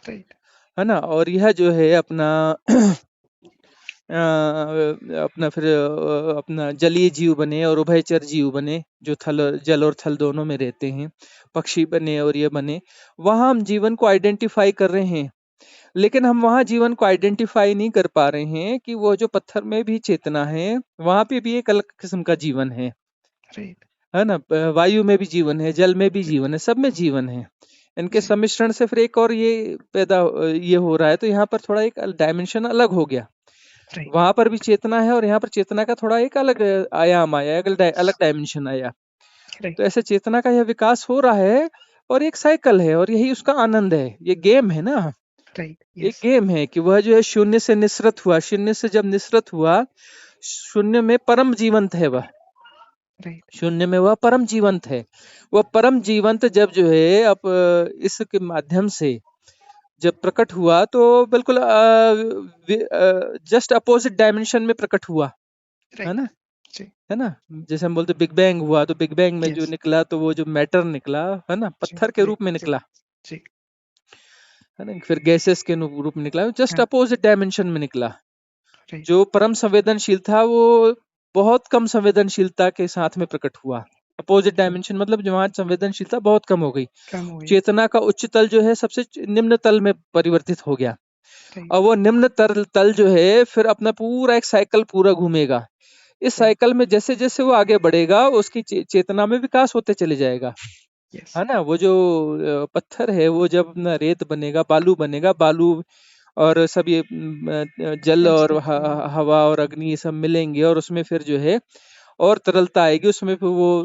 राइट है ना? और यह जो है अपना अपना फिर अपना जलीय जीव बने और उभयचर जीव बने, जो जल और थल दोनों में रहते हैं, पक्षी बने और ये बने। वहां हम जीवन को आइडेंटिफाई कर रहे हैं, लेकिन हम वहां जीवन को आइडेंटिफाई नहीं कर पा रहे हैं कि वो जो पत्थर में भी चेतना है, वहां पे भी एक अलग किस्म का जीवन राइट है ना? वायु में भी जीवन है, जल में भी जीवन है, सब में जीवन है। इनके जी सम्मिश्रण से फिर एक और ये ये हो रहा है, तो यहाँ पर थोड़ा एक डायमेंशन अलग हो गया। राइट वहां पर भी चेतना है, और यहाँ पर चेतना का थोड़ा एक अलग आयाम आया, अलग डायमेंशन आया। तो राइट ऐसे चेतना का यह विकास हो रहा है, और एक साइकिल है, और यही उसका आनंद है, ये गेम है ना। राइट एक यस गेम है कि वह जो है शून्य से निसृत हुआ, शून्य से जब निसृत हुआ, शून्य में परम जीवंत है वह, राइट शून्य में वह परम जीवंत है। वह परम जीवंत जब जो है अब इसके माध्यम से जब प्रकट हुआ, तो बिल्कुल जस्ट अपोजिट डायमेंशन में प्रकट हुआ, है राइट ना? जी है ना? जैसे हम बोलते बिग बैंग हुआ, तो बिग बैंग में जो यस निकला, तो वो जो मैटर निकला, है ना, जी पत्थर के जी रूप में जी निकला, जी है ना? फिर गैसेस के रूप में निकला, जस्ट हाँ अपोजिट डायमेंशन में निकला। राइट जो परम संवेदनशील था, वो बहुत कम संवेदनशीलता के साथ में प्रकट हुआ। अपोजिट राइट डायमेंशन मतलब जहाँ संवेदनशीलता बहुत कम हो गई, कम हुई। चेतना का उच्च तल जो है सबसे निम्न तल में परिवर्तित हो गया। राइट। और वो निम्न तल तल जो है फिर अपना पूरा एक साइकिल पूरा घूमेगा। इस राइट। साइकिल में जैसे जैसे वो आगे बढ़ेगा उसकी चेतना में विकास होते चले जाएगा। यस। है ना, वो जो पत्थर है वो जब अपना रेत बनेगा, बालू बनेगा, बालू और सब ये जल और कंस्ट्रक्शन। हवा और अग्नि ये सब मिलेंगे और उसमें फिर जो है और तरलता आएगी उसमें, फिर वो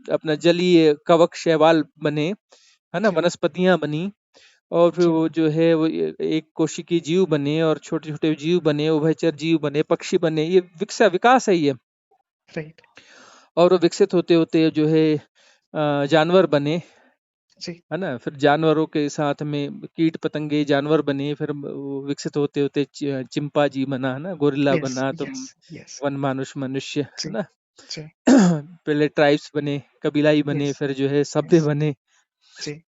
अपना जलीय कवक शैवाल बने, है ना, जी। वनस्पतियां बनी, और फिर जी। वो जो है वो एक कोशिकीय जीव बने और छोटे छोटे जीव बने, उभयचर जीव बने, पक्षी बने, ये विकास है ये। राइट। और वो विकसित होते होते जो है जानवर बने, जी। है ना, फिर जानवरों के साथ में कीट पतंगे जानवर बने, फिर वो विकसित होते होते चिंपांजी बना, है ना, गोरिल्ला यस। बना, तो यस। यस। वन मानुष मनुष्य, है जी। ना। जी। पहले ट्राइब्स बने, कबीलाई बने, यस। फिर जो है सभ्य यस। बने। जी।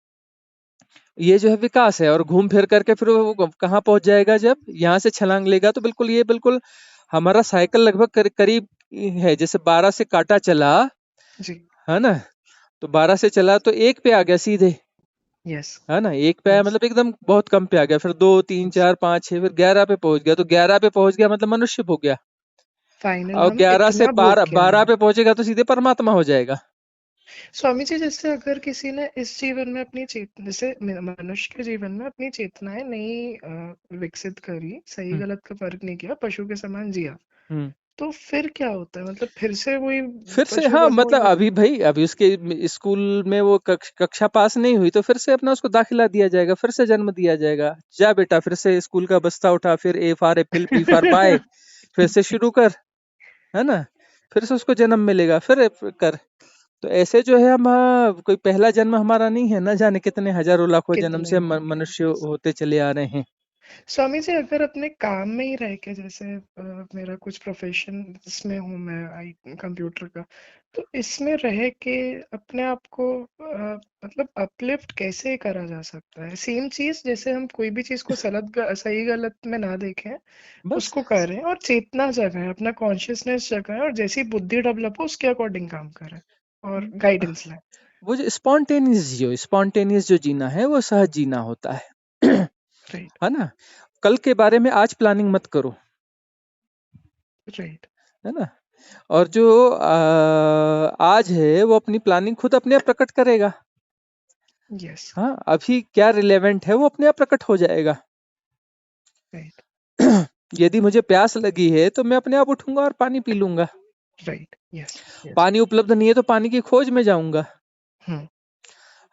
ये जो है विकास है, और घूम फिर करके फिर वो कहाँ पहुंच जाएगा, जब यहाँ से छलांग लेगा तो बिल्कुल ये बिल्कुल हमारा साइकिल लगभग करीब है, जैसे 12 से काटा चला, जी। है ना, तो 12 से चला तो एक पे आ गया सीधे, यस। है ना, एक पे आया यस। मतलब एकदम बहुत कम पे आ गया, फिर 2 3 यस। 4 5 6, फिर 11 पे पहुंच गया, तो 11 पे पहुंच गया मतलब मनुष्य हो गया। फाइनल और हम 11 से इतना भोग 12 के आए 12 हैं। पे पहुंचेगा तो सीधे परमात्मा हो जाएगा। स्वामी जी, जैसे अगर किसी ने इस जीवन में अपनी जैसे मनुष्य के जीवन में अपनी चेतनाएं नहीं विकसित करी, सही हम्म गलत का फर्क नहीं किया, पशु के समान जिया, हम्म तो फिर क्या होता है? मतलब फिर से वही फिर से, पशु हाँ, का मतलब मोड़ अभी लगता है? भाई अभी उसके स्कूल में वो कक्षा पास नहीं हुई तो फिर से अपना उसको दाखिला दिया जाएगा, फिर से जन्म दिया जाएगा, जा बेटा फिर से स्कूल का बस्ता उठा, फिर A for apple, B for buy, फिर से जी। शुरू कर, है ना, फिर से उसको जन्म मिलेगा, फिर कर। तो ऐसे जो है हम, कोई पहला जन्म हमारा नहीं है, ना जाने कितने हजारों लाखों जन्म कितने से हम होंगे? मनुष्य यस। होते चले आ रहे हैं। स्वामी जी, अगर अपने काम में ही रह के, जैसे मेरा कुछ प्रोफेशन इसमें हूँ मैं, आई कंप्यूटर का, तो इसमें रह के अपने आप को मतलब अपलिफ्ट कैसे करा जा सकता है? सेम चीज, जैसे हम कोई भी चीज को सही गलत में ना देखें, बस उसको करें और चेतना जगाएं, अपना कॉन्शियसनेस जगाएं, और जैसी बुद्धि डेवलप हो उसके अकॉर्डिंग काम करें और गाइडेंस लें। वो जो स्पॉन्टेनियस जो जीना है वो सहज जीना होता है। राइट। है ना, कल के बारे में आज प्लानिंग मत करो, राइट। है ना, और जो आज है वो अपनी प्लानिंग खुद अपने आप प्रकट करेगा। यस। हाँ, अभी क्या रिलेवेंट है वो अपने आप प्रकट हो जाएगा। राइट। यदि मुझे प्यास लगी है तो मैं अपने आप उठूंगा और पानी पी लूंगा। राइट। यस। यस। पानी उपलब्ध नहीं है तो पानी की खोज में जाऊंगा, हम्म।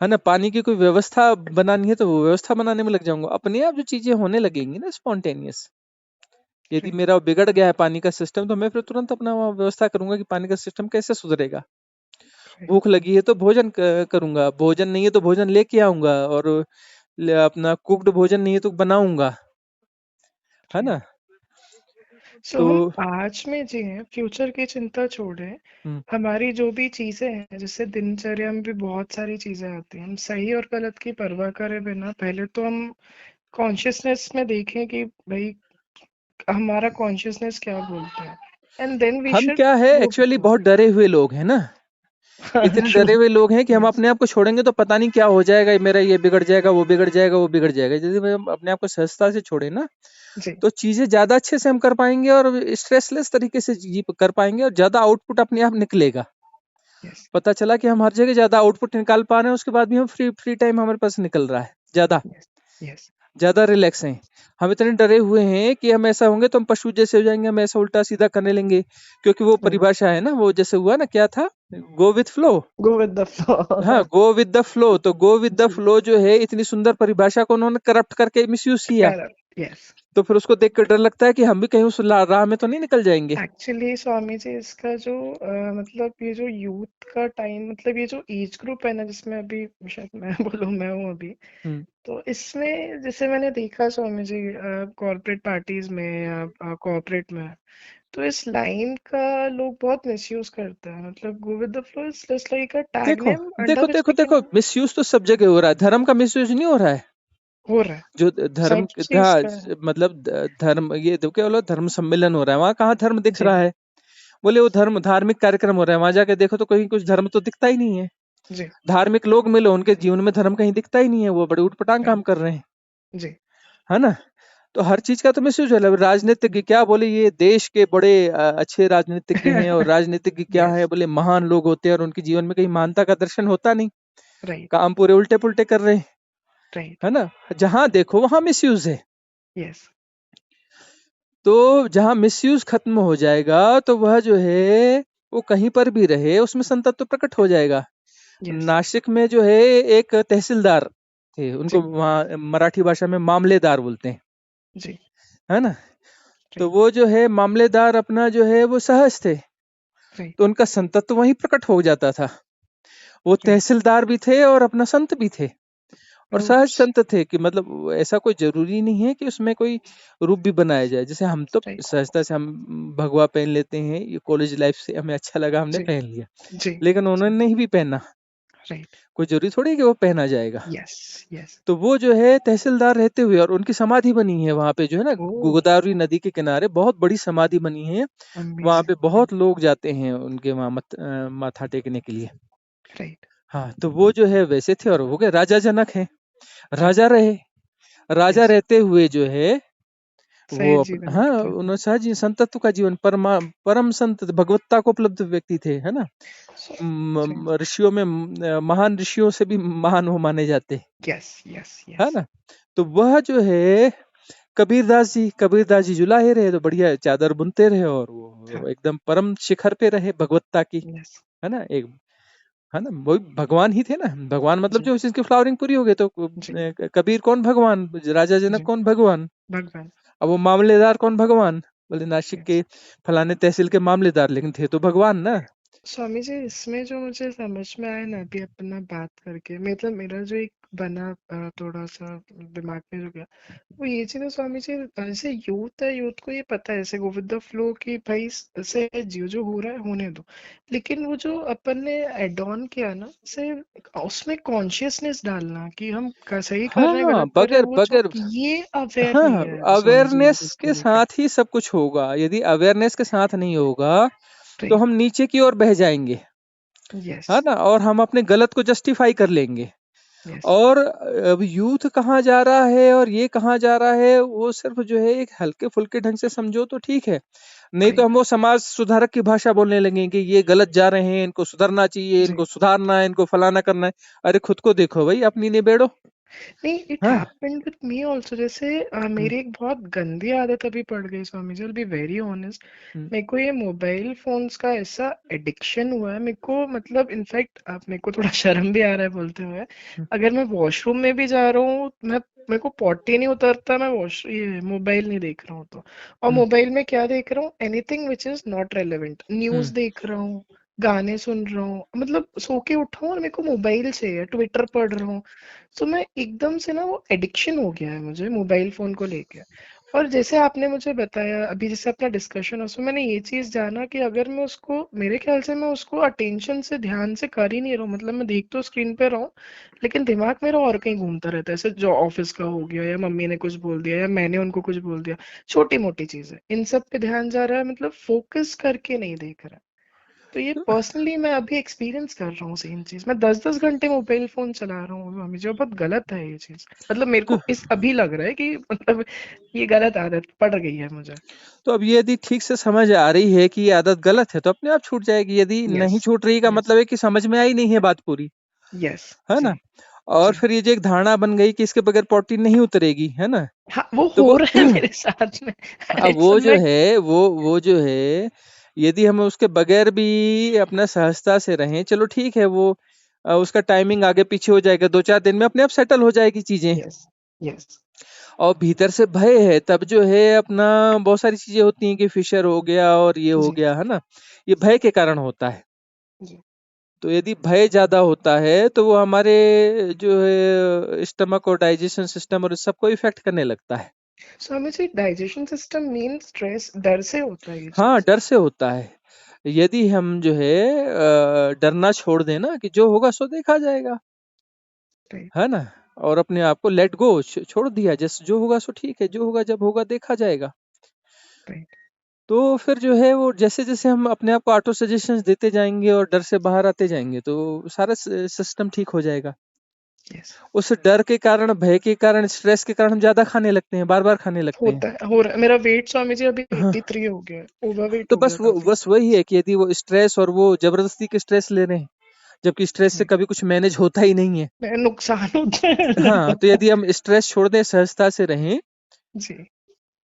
है ना, पानी की कोई व्यवस्था बनानी है तो वो व्यवस्था बनाने में लग जाऊंगा, अपने आप जो चीजें होने लगेंगी ना स्पॉन्टेनियस। यदि राइट। मेरा बिगड़ गया है पानी का सिस्टम तो मैं फिर तुरंत अपना वहाँ व्यवस्था करूंगा कि पानी का सिस्टम कैसे सुधरेगा। राइट। भूख लगी है तो भोजन करूंगा, भोजन नहीं है तो भोजन लेके आऊंगा, और अपना कुक्ड भोजन नहीं है तो बनाऊंगा, है ना। राइट। सो तो हम आज में जिए, फ्यूचर की चिंता छोड़े, हम्म, हमारी जो भी चीजें हैं, जैसे दिनचर्या में भी बहुत सारी चीजें आती हैं, हम सही और गलत की परवाह करे बिना पहले तो हम कॉन्शियसनेस में देखें कि भाई हमारा कॉन्शियसनेस क्या बोलता है, एंड देन वी हम शुड क्या है मूव एक्चुअली बहुत अकॉर्डिंग। डरे हुए लोग हैं ना, हाँ, इतने ट्रू। डरे हुए लोग हैं कि हम यस। अपने आप को छोड़ेंगे तो पता नहीं क्या हो जाएगा, मेरा ये बिगड़ जाएगा, वो बिगड़ जाएगा, वो बिगड़ जाएगा। यदि हम अपने आप को सहजता से छोड़े ना जी। तो चीजें ज्यादा अच्छे से हम कर पाएंगे और स्ट्रेसलेस तरीके से जी कर पाएंगे, और ज्यादा आउटपुट अपने आप निकलेगा। यस। पता चला कि हम हर जगह ज्यादा आउटपुट निकाल पा रहे हैं, उसके बाद भी हम फ्री फ्री टाइम हमारे पास निकल रहा है ज्यादा, यस। यस। ज्यादा रिलैक्स हैं। हम इतने डरे हुए हैं कि हम ऐसा होंगे तो हम पशु जैसे हो जाएंगे, हम ऐसा उल्टा सीधा करने लेंगे, क्योंकि वो राइट। परिभाषा है ना, वो जैसे हुआ ना, क्या था, go with flow. Go with the हाँ, flow. Go with the flow, तो गो विद द जी। फ्लो जो है इतनी सुंदर परिभाषा को उन्होंने करप्ट करके मिसयूज किया, करेक्ट। यस। तो फिर उसको देख कर डर लगता है कि हम भी कहीं उस राह में तो नहीं निकल जाएंगे। एक्चुअली स्वामी जी, इसका जो मतलब ये जो यूथ का टाइम, मतलब ये जो एज ग्रुप है ना, जिसमें अभी शायद मैं बोलूँ, मैं हूँ अभी, हम्म तो इसमें जैसे मैंने देखा स्वामी जी, कॉर्पोरेट पार्टीज में या कॉर्पोरेट में, तो इस लाइन का लोग बहुत मिसयूज करते हैं, मतलब गो with the flow is just like a tag देखो नेम अंडर देखो विच देखो वी देखो, कैन। मिसयूज तो सब जगह हो रहा है, धर्म का मिसयूज नहीं हो रहा है। हो रहा है। जो धर्म सब चीज का है। मतलब धर्म, ये तो क्या बोलो, धर्म सम्मेलन हो रहा है, वहां कहाँ धर्म दिख जी। रहा है। बोले वो धर्म धार्मिक कार्यक्रम हो रहा है, वहां जाके देखो तो कहीं कुछ धर्म तो दिखता ही नहीं है। जी। धार्मिक लोग मिलो, उनके जीवन में धर्म कहीं दिखता ही नहीं है, वो बड़े उटपटांग काम राइट। कर रहे हैं। जी। है ना? तो हर चीज का तो मिसयूज है। राजनीतिज्ञ क्या बोले, ये देश के बड़े अच्छे राजनीतिज्ञ हैं, और राजनीतिज्ञ क्या है यस, बोले, महान लोग होते हैं और उनके जीवन में कहीं महानता का दर्शन होता नहीं, राइट, काम पूरे उल्टे पुल्टे कर रहे हैं, राइट, है ना? जहां देखो वहां मिसयूज है। यस, तो जहां मिसयूज खत्म हो जाएगा तो वह जो है वो कहीं पर भी रहे उसमें संतत्व प्रकट हो जाएगा। यस, नासिक में जो है एक तहसीलदार थे, उनको जी, वहाँ मराठी भाषा में मामलेदार बोलते हैं, जी, है ना? तो राइट, वो जो है मामलेदार अपना जो है वो सहज थे, राइट, तो उनका संतत्व वहीं प्रकट हो जाता था। वो राइट, तहसीलदार भी थे और अपना संत भी थे, और सहज ओप्स, संत थे, कि मतलब ऐसा कोई जरूरी नहीं है कि उसमें कोई रूप भी बनाया जाए। जैसे हम तो राइट, सहजता से हम भगवा पहन लेते हैं, ये कॉलेज लाइफ से हमें अच्छा लगा हमने जी, पहन लिया, जी, लेकिन जी, उन्होंने नहीं भी पहना, राइट, कोई जरूरी थोड़ी है कि वो पहना जाएगा। यस, यस, तो वो जो है तहसीलदार रहते हुए, और उनकी समाधि बनी है वहां पे जो है ना, ओह! गोदावरी नदी के किनारे बहुत बड़ी समाधि बनी है। वहां पे अमेज़िंग, बहुत लोग जाते हैं उनके वहां माथा टेकने के लिए। राइट, हाँ, तो वो जो है वैसे थे, और हो गए राजा जनक हैं, जी, राजा रहे। राजा यस, रहते हुए जो है वो सही अपना, जीवन हाँ, बिताया, उन्होंने सहज संतत्व का जीवन, परम संत भगवत्ता को उपलब्ध व्यक्ति थे, है ना? सो जी, ऋषियों में महान ऋषियों से भी महान वो माने जाते हैं, यस, यस, है यस, ना? तो वह जो है कबीरदास जी जुलाहे रहे, तो बढ़िया चादर बुनते रहे, और हाँ, वो एकदम परम शिखर पे रहे भगवत्ता की, यस, है ना? एक, है ना, वही भगवान ही थे ना, भगवान मतलब जी, जो जिसकी फ्लावरिंग पूरी हो गई, तो जी, कबीर कौन भगवान, राजा जनक जी, कौन भगवान, भगवान, अब वो मामलेदार कौन भगवान, बोले नासिक यस। के फलाने तहसील के मामलेदार, लेकिन थे तो भगवान ना। स्वामी जी, इसमें जो मुझे समझ में आया ना अभी अपना बात करके, मतलब मेरा जो एक बना थोड़ा सा दिमाग में जो गया, वो ये चीज़ है स्वामी जी। जैसे यूथ है, यूथ को ये पता है ऐसे गो विद द फ्लो कि भाई से जियो, जो हो रहा है होने दो। लेकिन वो जो अपन ने एड ऑन किया ना, से उसमें कॉन्शियसनेस डालना कि हम सही कर रहे हैं हाँ, गलत कर रहे हैं, बगैर वो जो बगैर ये अवेयर नहीं हाँ, है स्वामी जी अवेयरनेस इसको के लेकर। साथ ही सब कुछ होगा। यदि अवेयरनेस के साथ नहीं होगा तो राइट, हम नीचे की ओर बह जाएंगे, यस, है ना? और हम अपने गलत को जस्टिफाई कर लेंगे। यस, और अब यूथ कहाँ जा रहा है और ये कहाँ जा रहा है, वो सिर्फ जो है एक हल्के फुल्के ढंग से समझो तो ठीक है, नहीं तो हम राइट, वो समाज सुधारक की भाषा बोलने लगेंगे कि ये गलत जा रहे हैं, इनको सुधरना चाहिए, जी। इनको सुधारना है, इनको फलाना करना है। अरे खुद को देखो भाई, अपनी निबेड़ो। नहीं, इट हाँ। Happened with me also. जैसे हम्म, मेरी एक बहुत गंदी आदत अभी पड़ गई Swami ji, be very honest. हम्म, मेरे को ये मोबाइल फोन्स का ऐसा एडिक्शन हुआ है मेरे को, मतलब इनफैक्ट अब मेरे को थोड़ा शर्म भी आ रहा है बोलते हुए। हम्म, अगर मैं वॉशरूम में भी जा रहा हूँ, मैं मेरे को पॉटी नहीं उतरता, मैं वॉश ये मोबाइल नहीं देख रहा हूँ तो। और हम्म, मोबाइल में क्या देख रहा हूँ, anything which is not relevant, news hmm, देख रहा हूँ, गाने सुन रहा हूँ, मतलब सो के उठा हूँ और मेरे को मोबाइल चाहिए, ट्विटर पढ़ रहा हूँ। तो मैं एकदम से ना, वो एडिक्शन हो गया है मुझे मोबाइल फोन को लेके। और जैसे आपने मुझे बताया अभी, जैसे अपना डिस्कशन, उसमें मैंने ये चीज जाना कि अगर मैं उसको, मेरे ख्याल से मैं उसको अटेंशन से ध्यान से कर ही नहीं रहा हूँ, मतलब मैं देख तो स्क्रीन पे रहा हूँ, लेकिन दिमाग मेरा और कहीं घूमता रहता है, जैसे जो ऑफिस का हो गया, या मम्मी ने कुछ बोल दिया, या मैंने उनको कुछ बोल दिया, छोटी मोटी चीजें, इन सब पे ध्यान जा रहा है, मतलब फोकस करके नहीं देख रहा। तो ये पर्सनली मैं अभी एक्सपीरियंस कर रहा हूँ सेम चीज, मैं 10-10 घंटे मोबाइल फोन चला रहा हूँ मम्मी जो, बहुत गलत है ये चीज। मतलब मेरे तो, को इस अभी लग रहा है कि मतलब ये गलत आदत पड़ गई है मुझे। तो अब ये यदि ठीक से समझ आ रही है कि ये आदत गलत है तो अपने आप छूट जाएगी। यदि यस, नहीं छूट रही का यस, मतलब है कि समझ में आई नहीं है बात पूरी, यस, है जी, ना? और जी, फिर ये जो एक धारणा बन गई कि इसके बगैर पॉटी नहीं उतरेगी, है ना? हाँ वो तो हो वो रहा है मेरे साथ में। अब इट्स वो जो मैं, है वो जो है, यदि हम उसके बगैर भी अपना सहजता से रहें, चलो ठीक है, वो उसका टाइमिंग आगे पीछे हो जाएगा, 2-4 दिन में अपने आप सेटल हो जाएगी चीजें। यस, यस, और भीतर से भय है तब जो है अपना, बहुत सारी चीजें होती हैं कि फिशर हो गया और ये हो जी, गया, है ना? ये भय के कारण होता है। जी। तो यदि भय ज्यादा होता है तो वो हमारे जो है स्टमक और डाइजेशन सिस्टम और इस सबको इफेक्ट करने लगता है। Swami ji, digestion system mean stress, डर से होता है ये हाँ, चीज। डर से होता है। यदि हम जो है डरना छोड़ दें ना कि जो होगा सो देखा जाएगा, राइट, है ना? और अपने आप को लेट गो, छोड़ दिया, जैसे जो होगा सो ठीक है, जो होगा जब होगा देखा जाएगा। राइट, तो फिर जो है वो जैसे जैसे हम अपने आप को ऑटो सजेशंस देते जाएंगे और डर से बाहर आते जाएंगे तो सारा सिस्टम ठीक हो जाएगा। यस। उस डर के कारण, भय के कारण, स्ट्रेस के कारण हम ज्यादा खाने लगते हैं, बार बार खाने लगते हैं। होता है, हो रहा है। मेरा वेट स्वामी जी अभी हाँ, 83 हो गया है, ओवरवेट तो हो गया काफी। बस वही है कि यदि वो स्ट्रेस और वो जबरदस्ती के स्ट्रेस ले रहे हैं, जबकि स्ट्रेस से जी, कभी कुछ मैनेज होता ही नहीं है। नुकसान होता है हाँ, तो यदि हम स्ट्रेस छोड़ दें, सहजता से रहें, जी,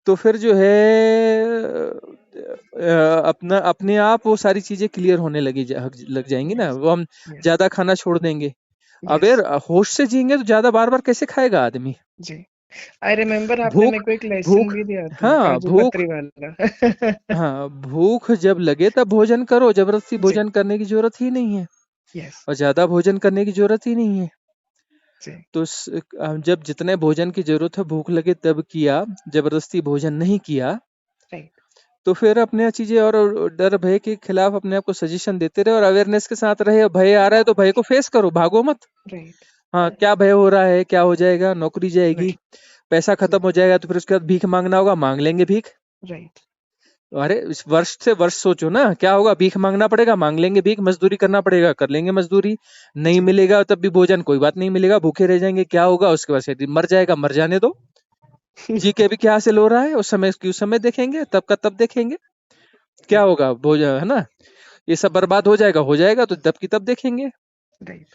तो फिर जो है अपना अपने आप वो सारी चीजें क्लियर होने लग जाएंगी ना, यस, वो हम यस, ज्यादा खाना छोड़ देंगे। यस, अवेयर होश से जिएंगे तो ज्यादा बार बार कैसे खाएगा आदमी। जी। आई रिमेम्बर आपने भूख मेरे को एक लेसन भूख भी दिया था, हाँ काजू भूख कतरी वाला। हाँ, भूख जब लगे तब भोजन करो, जबरदस्ती जी, भोजन करने की जरूरत ही नहीं है, यस, और ज्यादा भोजन करने की जरूरत ही नहीं है। जी, तो जब जितने भोजन की जरूरत है, भूख लगे तब किया, जबरदस्ती भोजन नहीं किया, राइट, तो फिर अपने चीजें और डर भय के खिलाफ अपने आप को सजेशन देते रहे और अवेयरनेस के साथ रहे। भय आ रहा है तो भय को फेस करो, भागो मत। राइट, हाँ, क्या भय हो रहा है, क्या हो जाएगा, नौकरी जाएगी, राइट, पैसा जी, खत्म हो जाएगा, तो फिर उसके बाद भीख मांगना होगा, मांग लेंगे भीख। राइट, अरे इस वर्ष से वर्ष सोचो ना, क्या होगा, भीख मांगना पड़ेगा, मांग लेंगे भीख, मजदूरी करना पड़ेगा, कर लेंगे मजदूरी, नहीं जी। मिलेगा तब भी भोजन, कोई बात नहीं मिलेगा, भूखे रह जाएंगे, क्या होगा उसके बाद, यदि मर जाएगा, मर जाने दो, जी के भी क्या हासिल हो रहा है, उस समय की उस समय देखेंगे, तब का तब देखेंगे, क्या राइट, होगा भोजन, है ना, ये सब बर्बाद हो जाएगा तो तब की तब देखेंगे। राइट,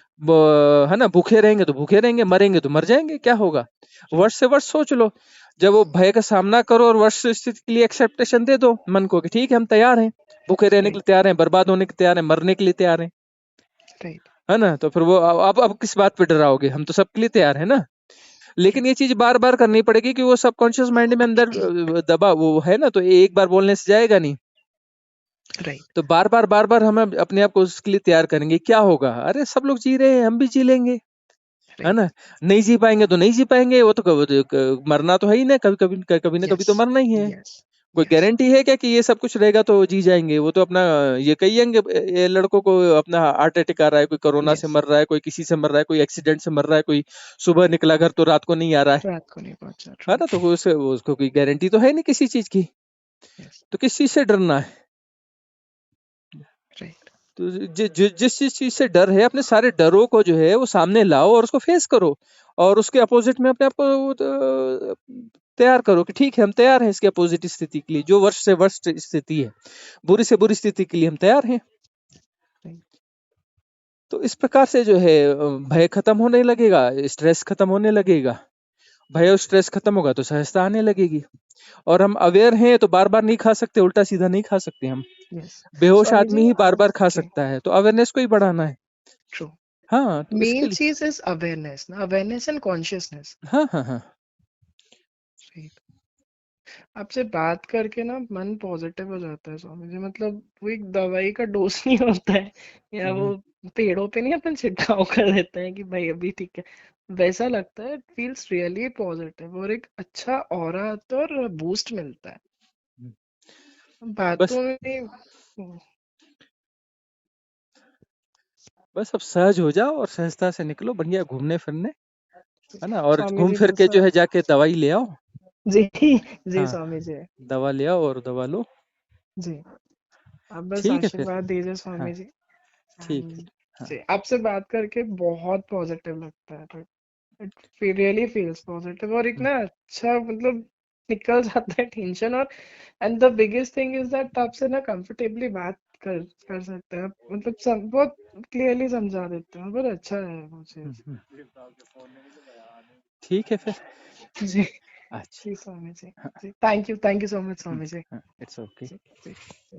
है ना, भूखे रहेंगे तो भूखे रहेंगे, मरेंगे तो मर जाएंगे, क्या होगा। राइट, वर्ष से वर्ष सोच लो, जब वो भय का सामना करो और वर्ष स्थिति के लिए एक्सेप्टेशन दे दो मन को कि ठीक है, हम तैयार हैं, भूखे रहने के राइट, लिए तैयार हैं, बर्बाद होने के तैयार हैं, मरने के लिए तैयार हैं, राइट, है ना, तो फिर वो अब किस बात पे डराओगे, हम तो सबके लिए तैयार है ना। लेकिन ये चीज बार बार करनी पड़ेगी कि वो सबकॉन्शियस माइंड में अंदर दबा वो है ना, तो एक बार बोलने से जाएगा नहीं, राइट, तो बार बार हम अपने आप को उसके लिए तैयार करेंगे। क्या होगा, अरे सब लोग जी रहे हैं, हम भी जी लेंगे, है राइट, ना। नहीं जी पाएंगे तो नहीं जी पाएंगे, वो तो मरना तो है ही ना, कभी कभी कभी ना कभी यस, तो मरना ही है। यस, कोई यस, गारंटी है क्या कि ये सब कुछ रहेगा तो जी जाएंगे, वो तो अपना ये कहिएंगे, ये लड़कों को अपना हार्ट अटैक आ रहा है, कोई कोरोना से यस, मर रहा है, कोई किसी से मर रहा है, कोई एक्सीडेंट से मर रहा है, कोई सुबह निकला घर तो रात को नहीं आ रहा रात को नहीं पहुंचा, है ट्रू, ना, तो उसको कोई गारंटी तो है नहीं किसी चीज की, यस, तो किस चीज से डरना है। राइट, तो जिस जिस चीज से डर है, अपने सारे डरों को जो है वो सामने लाओ और उसको फेस करो, और उसके अपोजिट में अपने आप को तैयार करो कि ठीक है, हम तैयार हैं इसके अपोजिट स्थिति के लिए, जो वर्ष से वर्ष स्थिति है, बुरी से बुरी स्थिति के लिए हम तैयार हैं। राइट, तो इस प्रकार से जो है भय खत्म होने लगेगा, स्ट्रेस खत्म होने लगेगा, भय और स्ट्रेस खत्म होगा तो सहजता आने लगेगी, और हम अवेयर हैं तो बार बार नहीं खा सकते, उल्टा सीधा नहीं खा सकते हम। यस। बेहोश स्वामी जी, आदमी ही बार बार खा जी, सकता है, तो अवेयरनेस को ही बढ़ाना है। ट्रू। हाँ, तो इसके मेन लिए चीज इज अवेयरनेस ना, अवेयरनेस एंड कॉन्शियसनेस। हाँ हाँ हाँ। राइट। आपसे बात करके ना मन पॉजिटिव हो जाता है स्वामी जी, मतलब वो एक दवाई का डोज नहीं होता है, या वो हम्म, पेड़ों पे नहीं अपन छिड़काव कर देते हैं कि भाई अभी ठीक है, वैसा लगता है। इट फील्स रियली पॉजिटिव और एक अच्छा ऑरा आता है और बूस्ट मिलता है हम्म। बस बातों में। बस अब सहज हो जाओ और सहजता से निकलो, बढ़िया घूमने फिरने, है ना, और स्वामी घूम जी फिर के जैसा, जो है जाके दवाई ले आओ। जी, जी हाँ, स्वामी जी, दवा ले आओ और दवा लो। जी। आप बस ठीक है फिर। आशीर्वाद दीजिए हाँ, स्वामी जी। ठीक है। एंड हाँ। जी, आपसे बात करके बहुत पॉजिटिव लगता है, इट रियली फील्स पॉजिटिव और हम्म, इतना अच्छा, मतलब निकल जाता है टेंशन। और and the biggest thing is that आपसे ना कंफर्टेबली बात कर सकते हैं आप, मतलब बहुत क्लियरली समझा देते हैं, बहुत अच्छा है वो हम्म, चीज। ठीक है फिर। जी, अच्छा। जी स्वामी जी। हाँ, जी, thank you so much Swami ji. हाँ, it's okay. Ji, ji, ji.